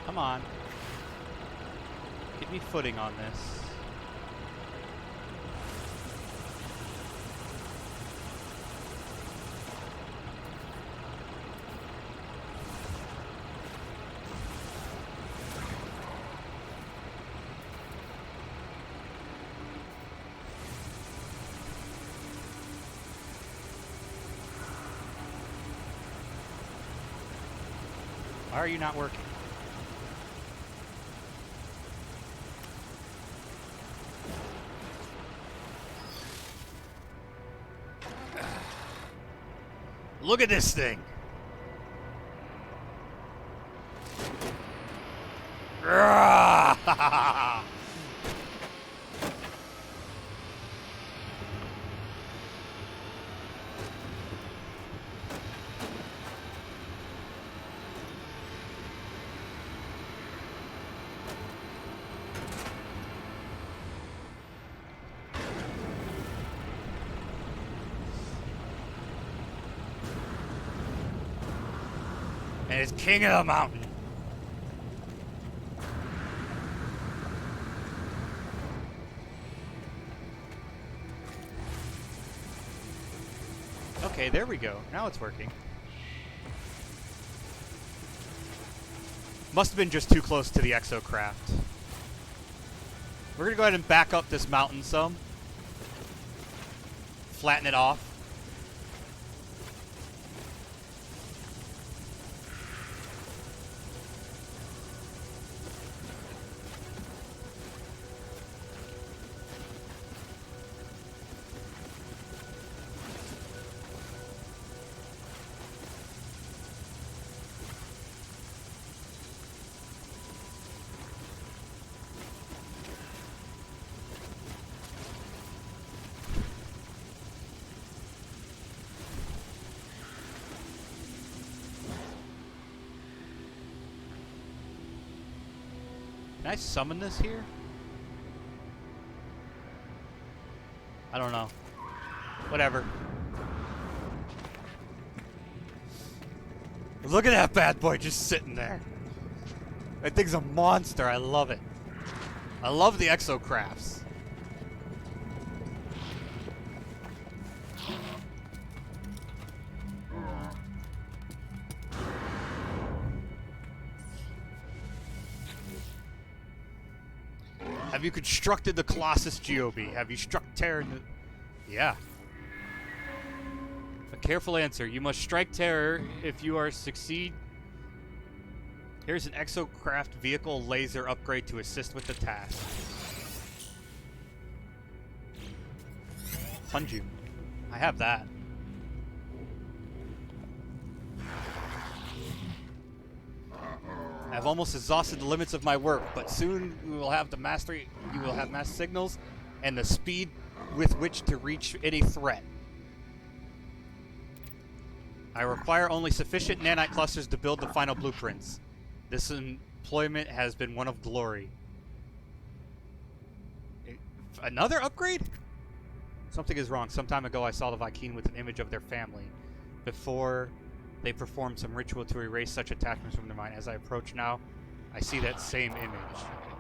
Come on. Get me footing on this. Why are you not working? Look at this thing. And it's king of the mountain. Okay, there we go. Now it's working. Must have been just too close to the Exocraft. We're gonna go ahead and back up this mountain some. Flatten it off. Can I summon this here? I don't know. Whatever. Look at that bad boy just sitting there. That thing's a monster. I love it. I love the Exocrafts. Have you constructed the Colossus GOB? Have you struck terror in the... Yeah. A careful answer. You must strike terror if you are succeed. Here's an Exocraft vehicle laser upgrade to assist with the task. Punju. I have that. I've almost exhausted the limits of my work, but soon we will have the mastery. You will have mass signals and the speed with which to reach any threat. I require only sufficient nanite clusters to build the final blueprints. This employment has been one of glory. Another upgrade? Something is wrong. Some time ago I saw the Vy'keen with an image of their family. Before they performed some ritual to erase such attachments from their mind. As I approach now, I see that same image.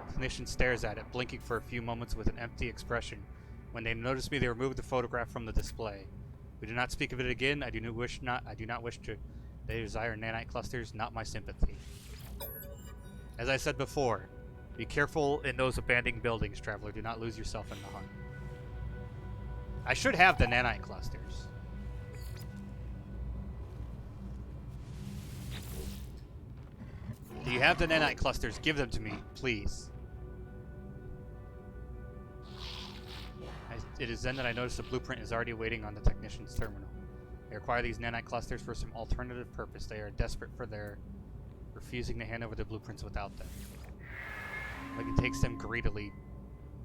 The clinician stares at it, blinking for a few moments with an empty expression. When they noticed me, they removed the photograph from the display. We do not speak of it again. I do not wish to. They desire nanite clusters, not my sympathy. As I said before, be careful in those abandoned buildings, traveler. Do not lose yourself in the hunt. I should have the nanite clusters. Do you have the nanite clusters? Give them to me, please. It is then that I notice the blueprint is already waiting on the technician's terminal. They require these nanite clusters for some alternative purpose. They are desperate for their refusing to hand over the blueprints without them. Like it takes them greedily,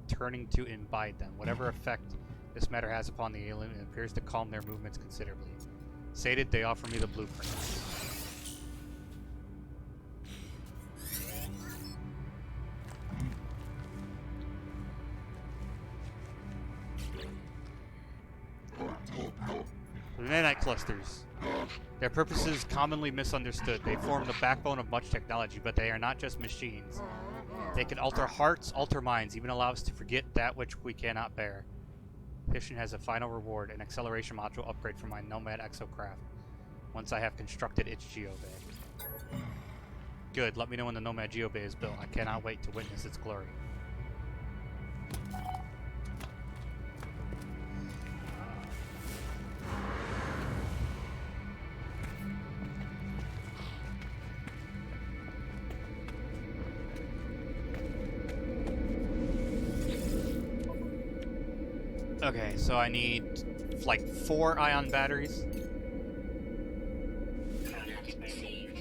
turning to imbibe them. Whatever effect this matter has upon the alien, it appears to calm their movements considerably. Sated, they offer me the blueprints. The nanite clusters. Their purpose is commonly misunderstood. They form the backbone of much technology, but they are not just machines. They can alter hearts, alter minds, even allow us to forget that which we cannot bear. Mission has a final reward, an acceleration module upgrade for my Nomad Exocraft, once I have constructed its geobay. Good, let me know when the Nomad geobay is built. I cannot wait to witness its glory. Okay, so I need like 4 ion batteries. Product received.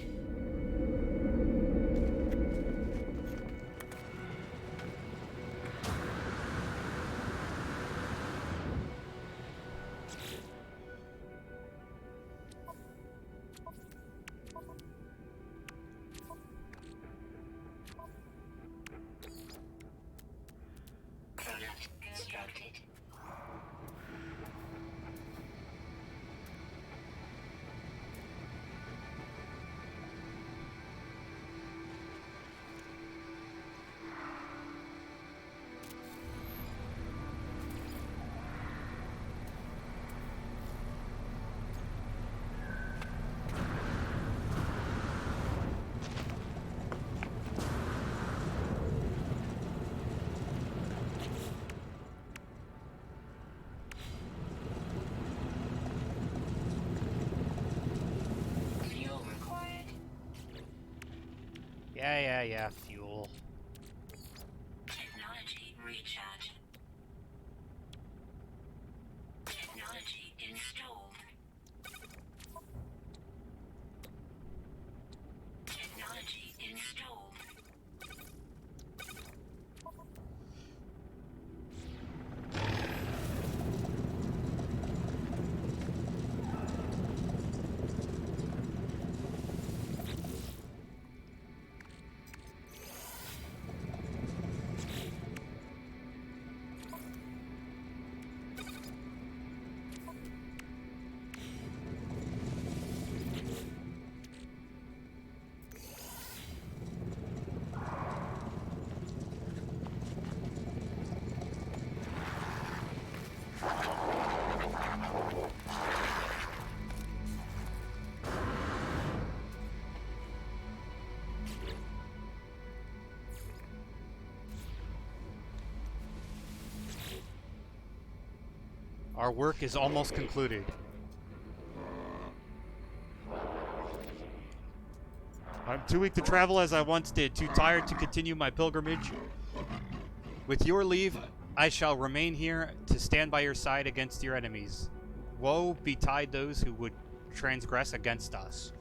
Product constructed. Fuel required. Yeah, fuel. Technology recharge. Technology installed. Technology installed. Our work is almost concluded. I'm too weak to travel as I once did, too tired to continue my pilgrimage. With your leave, I shall remain here to stand by your side against your enemies. Woe betide those who would transgress against us.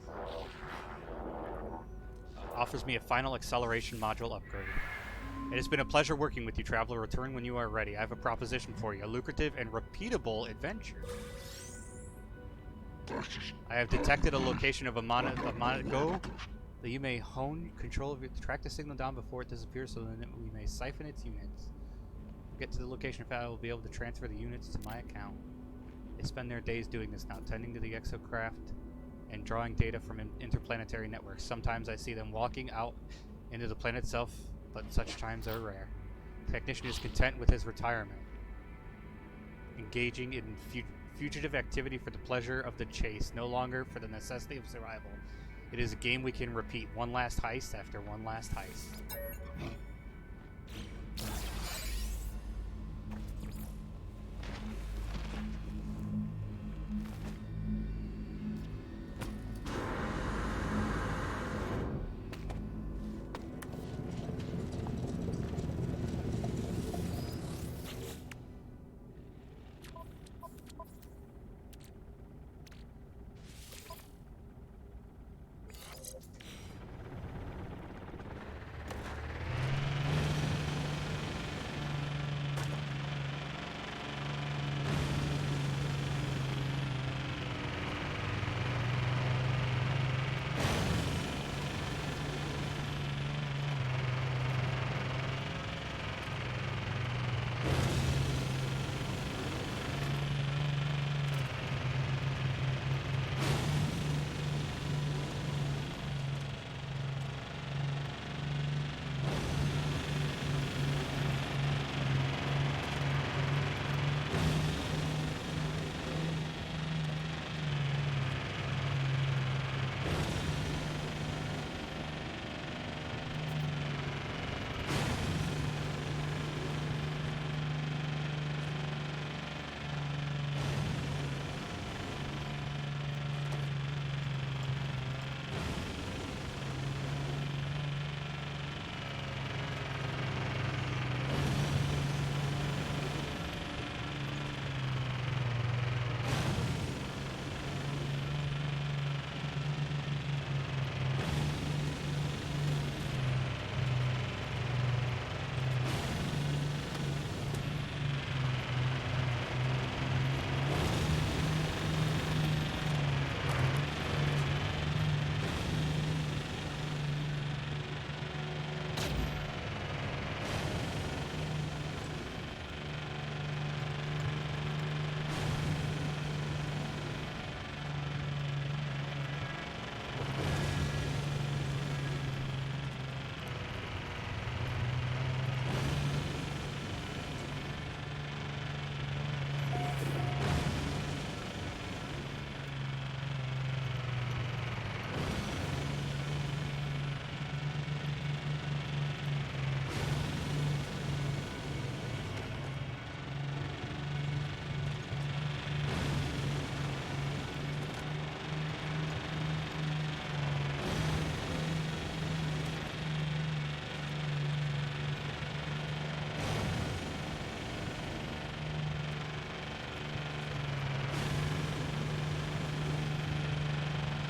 Offers me a final acceleration module upgrade. It has been a pleasure working with you, traveler. Return when you are ready. I have a proposition for you, a lucrative and repeatable adventure. I have detected a location of a Monaco that you may hone control of it. Track the signal down before it disappears so that we may siphon its units. Get to the location if I will be able to transfer the units to my account. They spend their days doing this now, tending to the Exocraft and drawing data from interplanetary networks. Sometimes I see them walking out into the planet itself, but such times are rare. The technician is content with his retirement. engaging in fugitive activity for the pleasure of the chase, no longer for the necessity of survival. It is a game we can repeat one last heist after one last heist.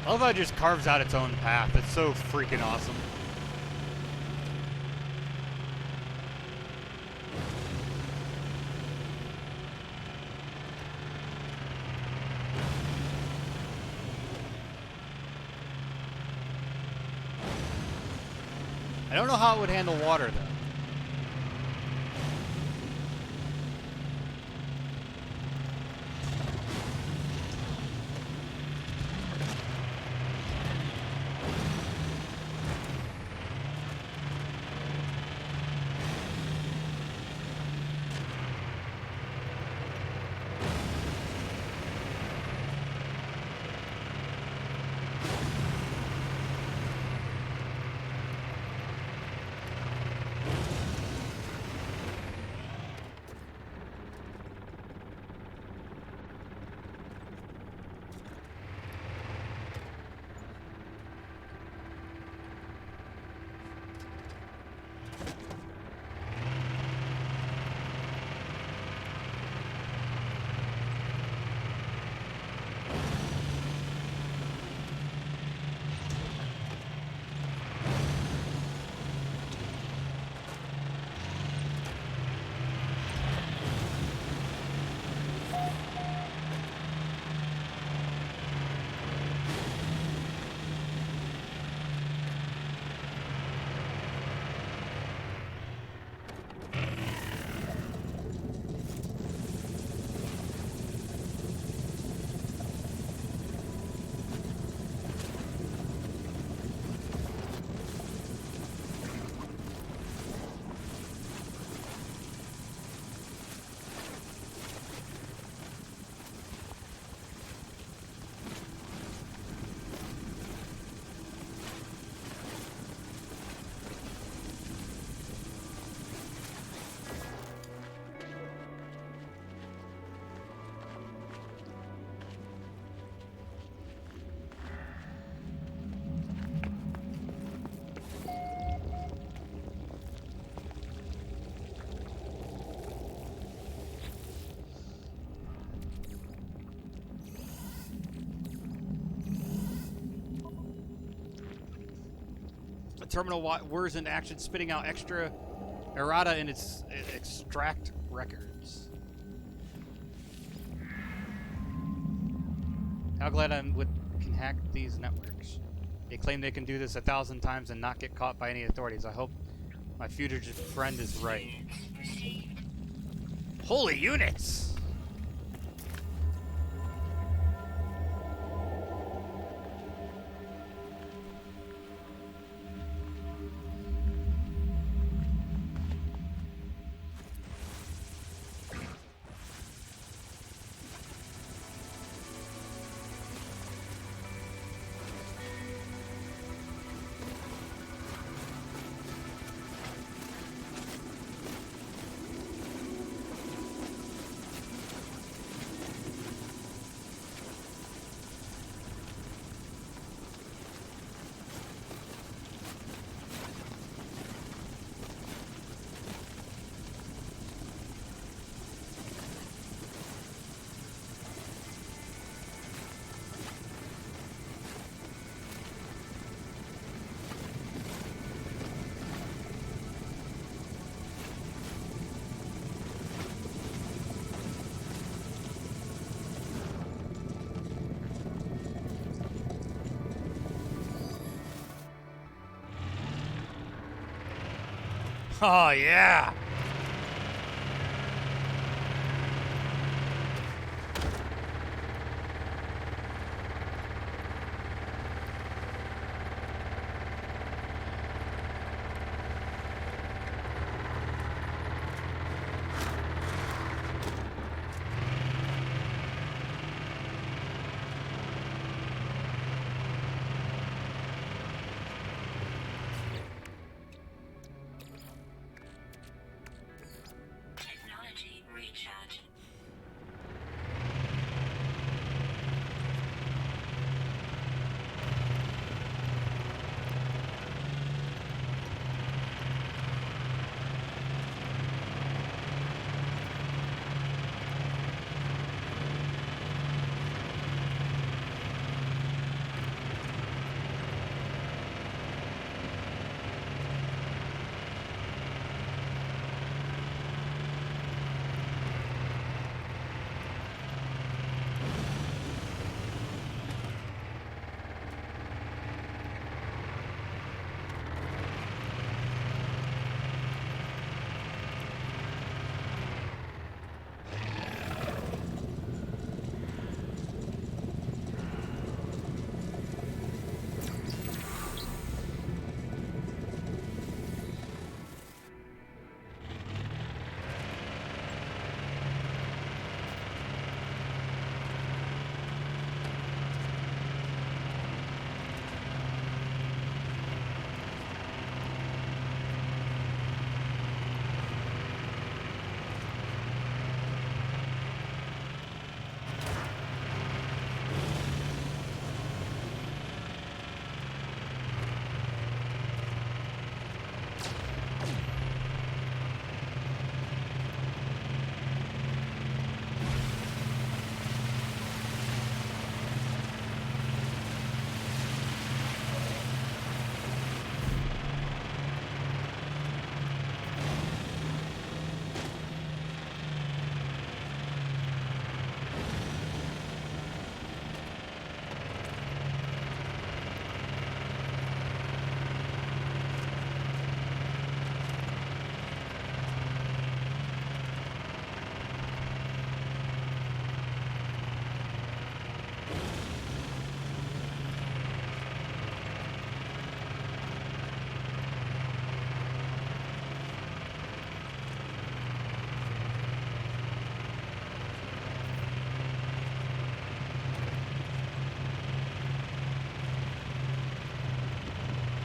I love how it just carves out its own path. It's so freaking awesome. I don't know how it would handle water, though. terminal whirs into action, spitting out extra errata in its extract records. How glad can hack these networks. They claim they can do this 1,000 times and not get caught by any authorities. I hope my fugitive friend is right. Holy units! Oh, yeah! Technology recharge.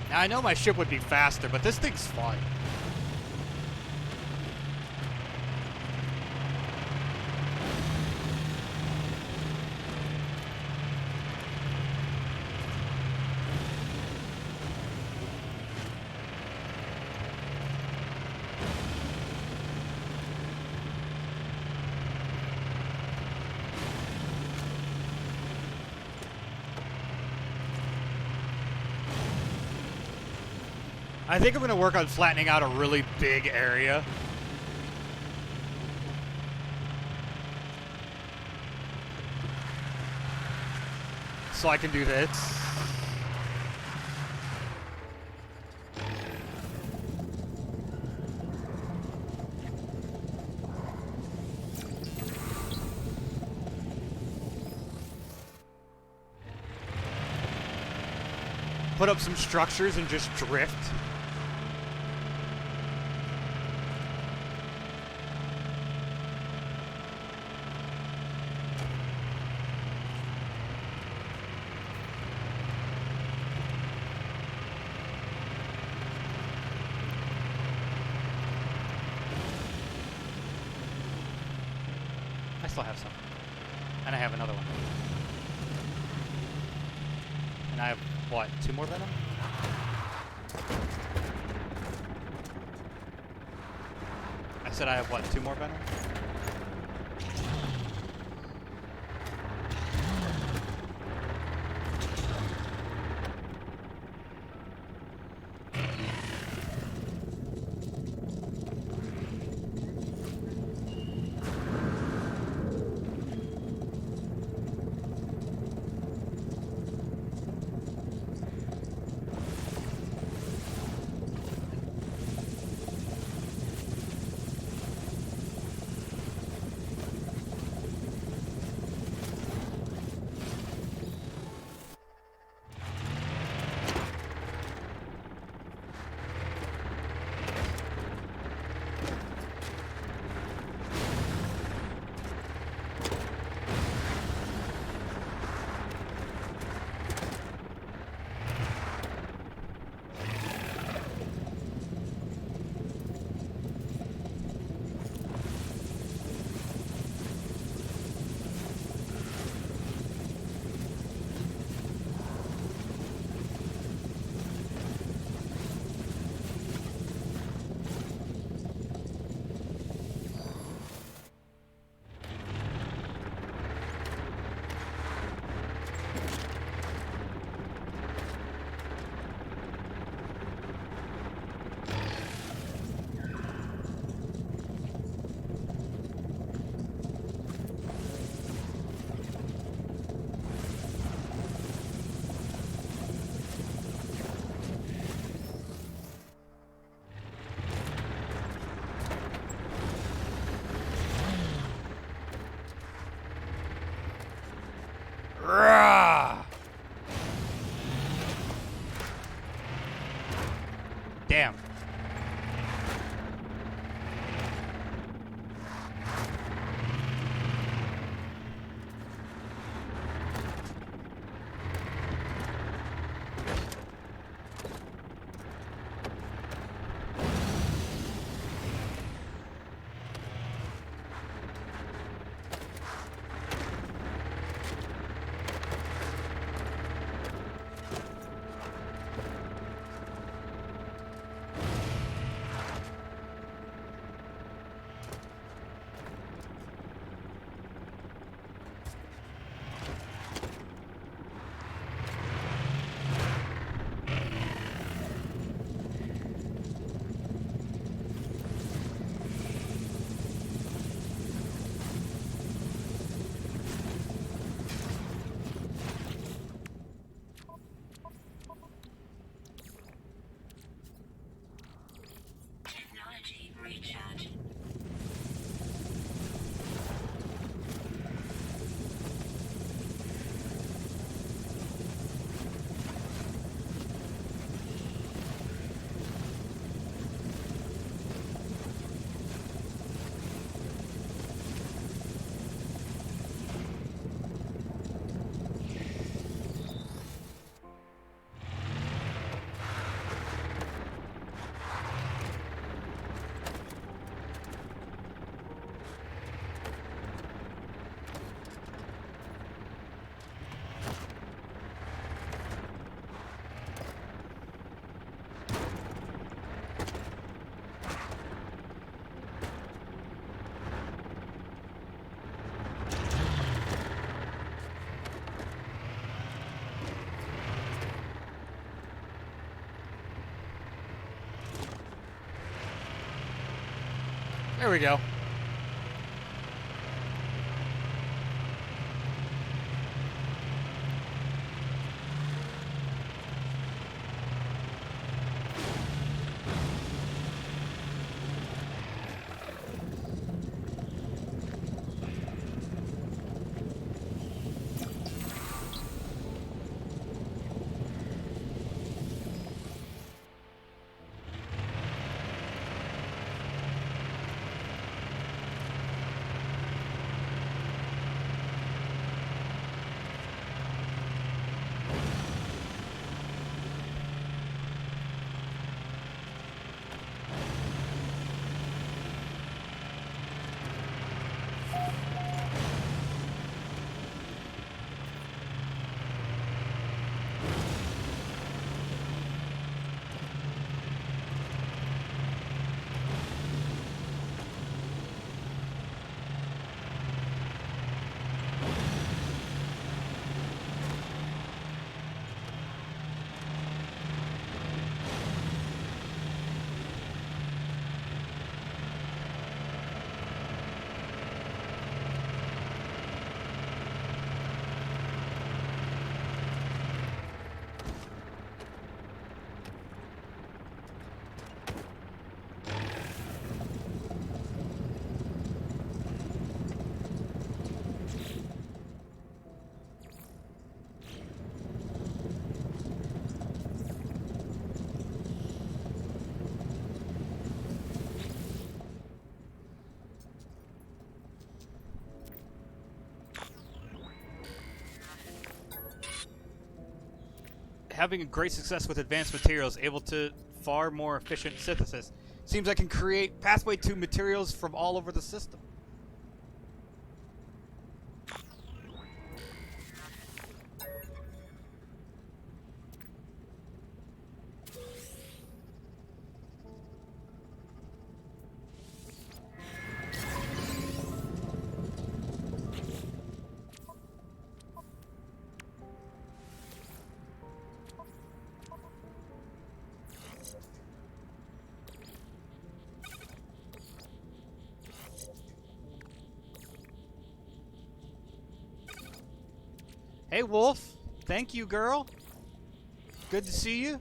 Now, I know my ship would be faster, but this thing's fun. I think I'm gonna work on flattening out a really big area. So I can do this. Put up some structures and just drift. I still have some. And I have another one. And I have, what, 2 more venom? I said I have, what, 2 more venom? Rah! Damn. There we go. Having a great success with advanced materials, able to far more efficient synthesis. Seems I can create pathway to materials from all over the system. Hey, Wolf. Thank you, girl. Good to see you.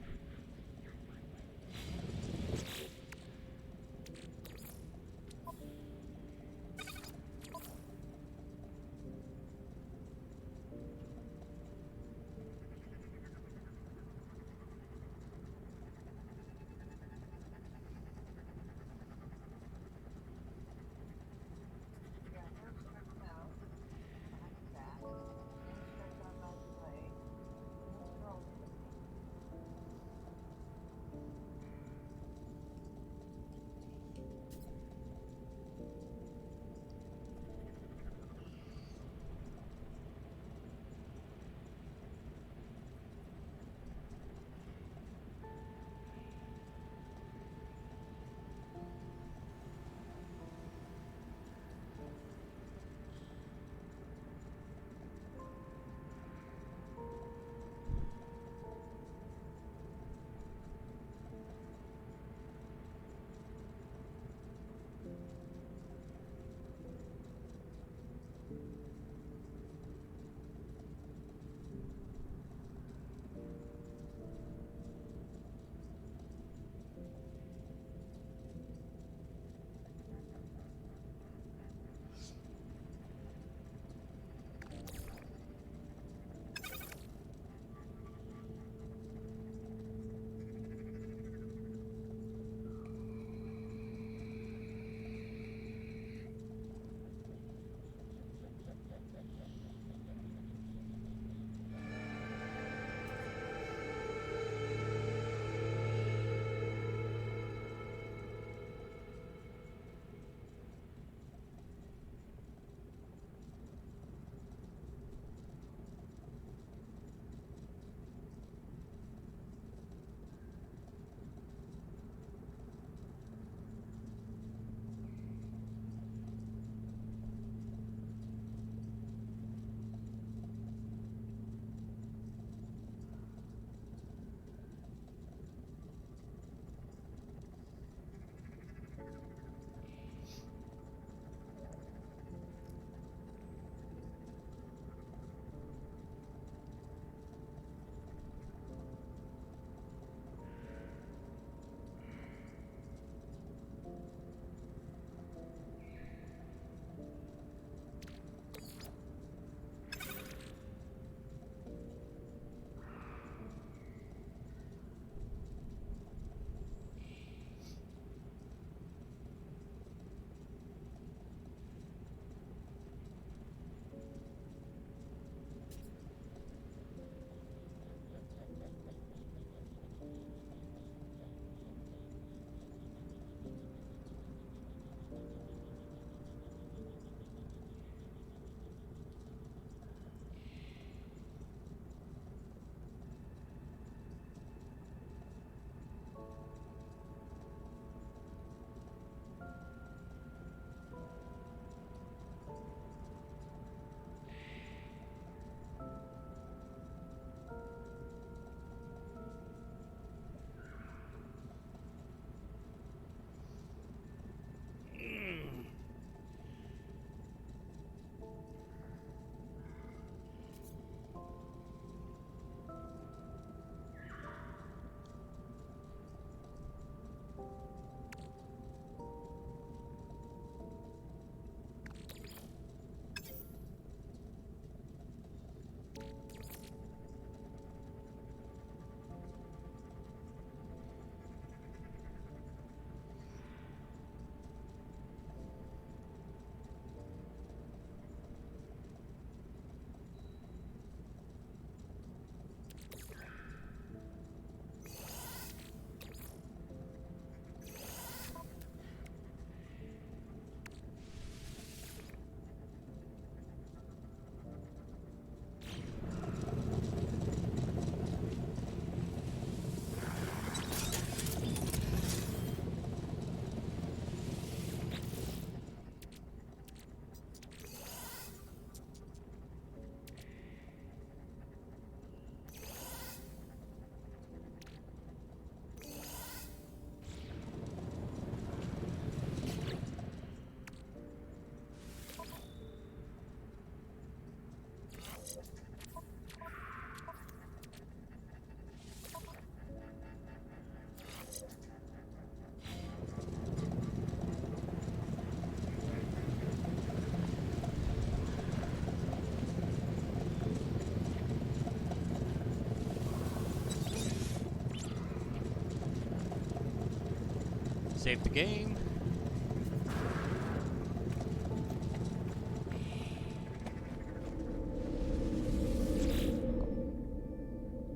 Save the game.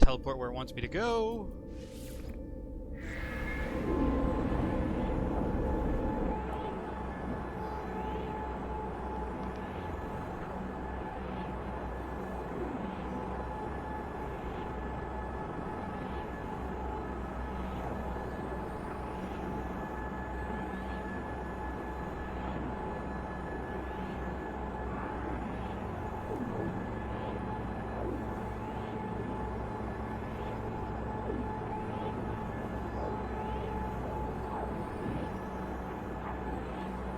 Teleport where it wants me to go.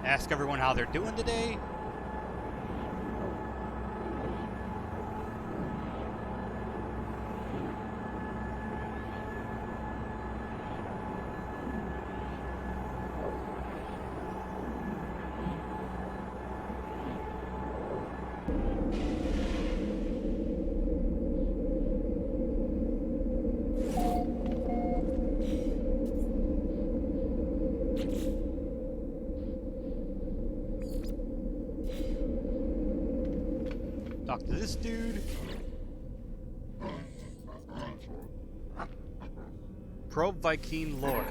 Ask everyone how they're doing today. Talk to this dude. Probe Viking lore.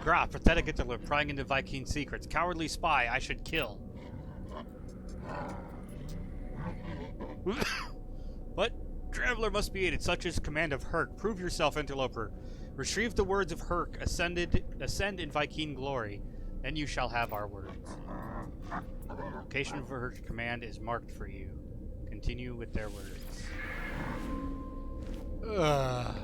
Graf, pathetic interloper, prying into Viking secrets. Cowardly spy, I should kill. What? Traveler must be aided, such as command of Herc. Prove yourself, interloper. Retrieve the words of Herc, ascend in Viking glory. Then you shall have our words. Location for Herc's command is marked for you. Continue with their words. Ugh.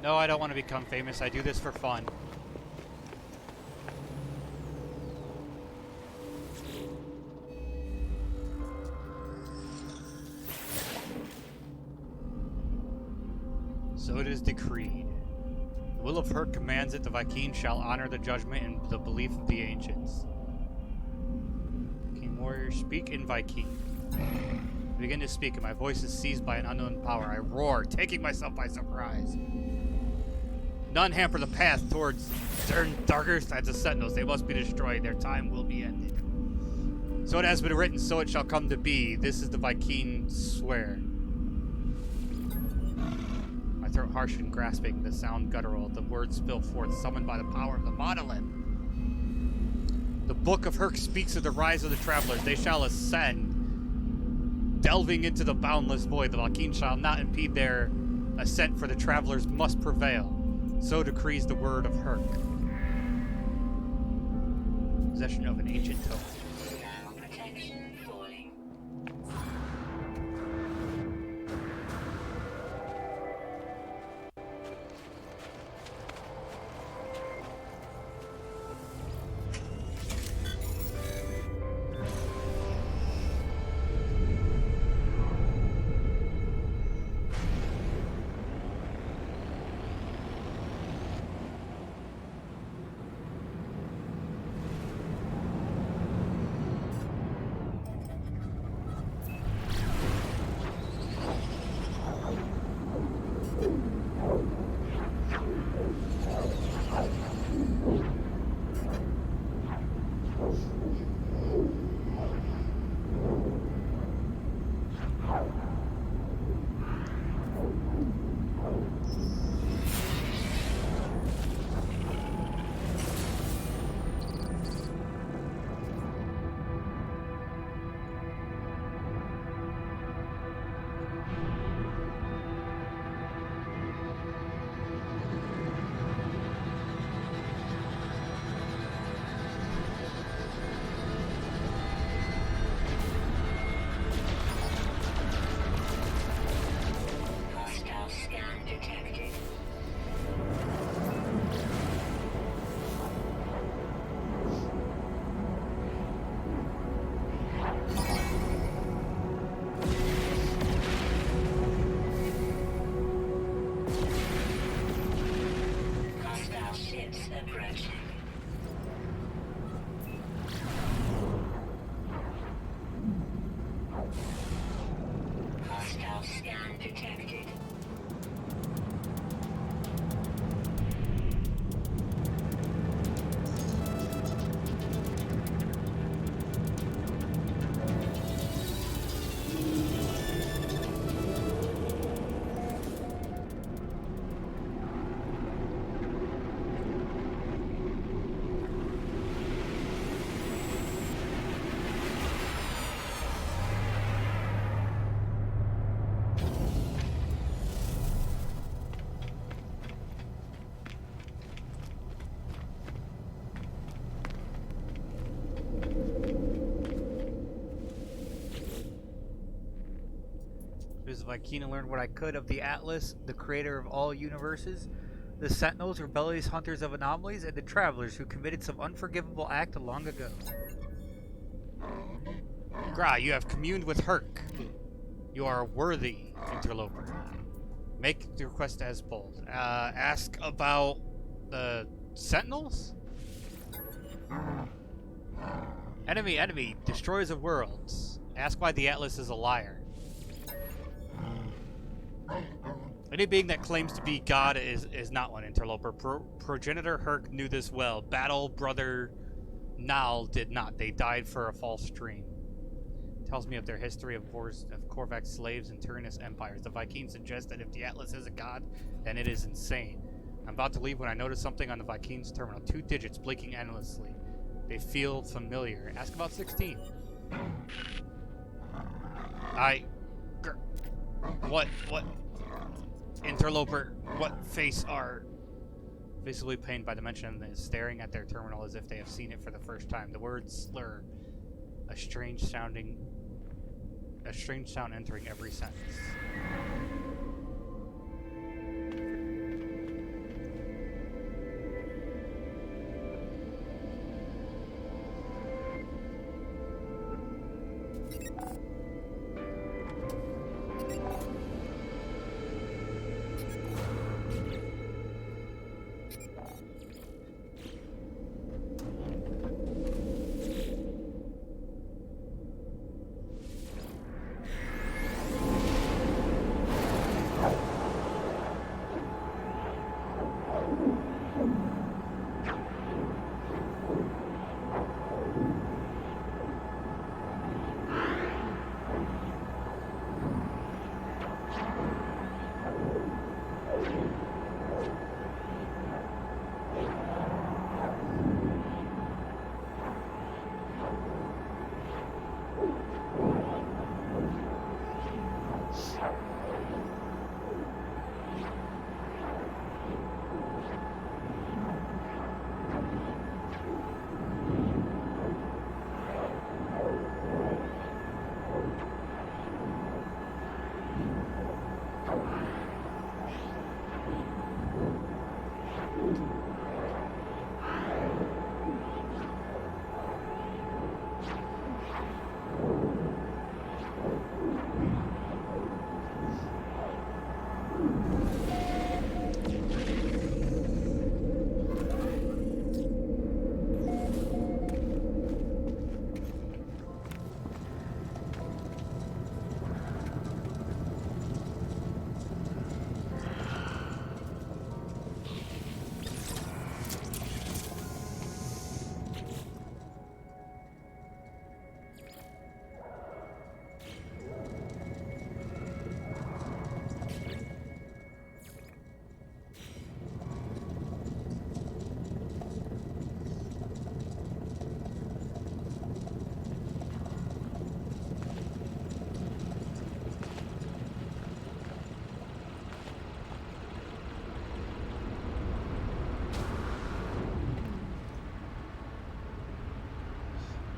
No, I don't want to become famous. I do this for fun. So it is decreed. The will of Herc commands it, the Viking shall honor the judgment and the belief of the ancients. King warrior, speak in Viking. I begin to speak, and my voice is seized by an unknown power. I roar, taking myself by surprise. None hamper the path towards darker sides of Sentinels. They must be destroyed. Their time will be ended. So it has been written, so it shall come to be. This is the Vy'keen swear. My throat harsh and grasping, the sound guttural, the words spill forth, summoned by the power of the monolith. The Book of Herc speaks of the rise of the travelers. They shall ascend, delving into the boundless void. The Vy'keen shall not impede their ascent, for the travelers must prevail. So decrees the word of Herc. Possession of an ancient tome. Protection falling. It was Vy'keen to learn what I could of the Atlas, the creator of all universes, the Sentinels, rebellious hunters of anomalies, and the travelers who committed some unforgivable act long ago. Gra, you have communed with Herc. You are worthy, interloper. Make the request as bold. Ask about the Sentinels? Enemy, destroyers of worlds. Ask why the Atlas is a liar. Any being that claims to be God is not one, interloper. Progenitor Herc knew this well. Battle brother Nal did not. They died for a false dream. Tells me of their history of wars of Korvax slaves and tyrannous empires. The Vy'keen suggest that if the Atlas is a god, then it is insane. I'm about to leave when I notice something on the Vy'keen's terminal. 2 digits blinking endlessly. They feel familiar. Ask about 16. What? Interloper, what face are visibly pained by the mention and staring at their terminal as if they have seen it for the first time. The words slur, a strange sound entering every sentence.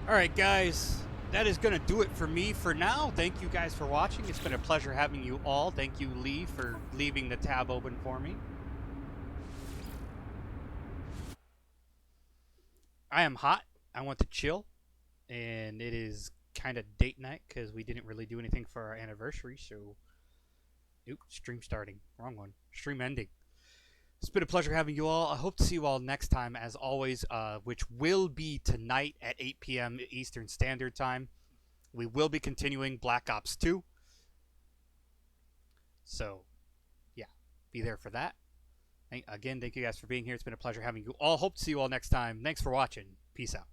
Alright, guys. That is going to do it for me for now. Thank you guys for watching. It's been a pleasure having you all. Thank you, Lee, for leaving the tab open for me. I am hot. I want to chill. And it is kind of date night because we didn't really do anything for our anniversary. So, oops, stream starting. Wrong one. Stream ending. It's been a pleasure having you all. I hope to see you all next time, as always, which will be tonight at 8 p.m. Eastern Standard Time. We will be continuing Black Ops 2. So, yeah, be there for that. Again, thank you guys for being here. It's been a pleasure having you all. Hope to see you all next time. Thanks for watching. Peace out.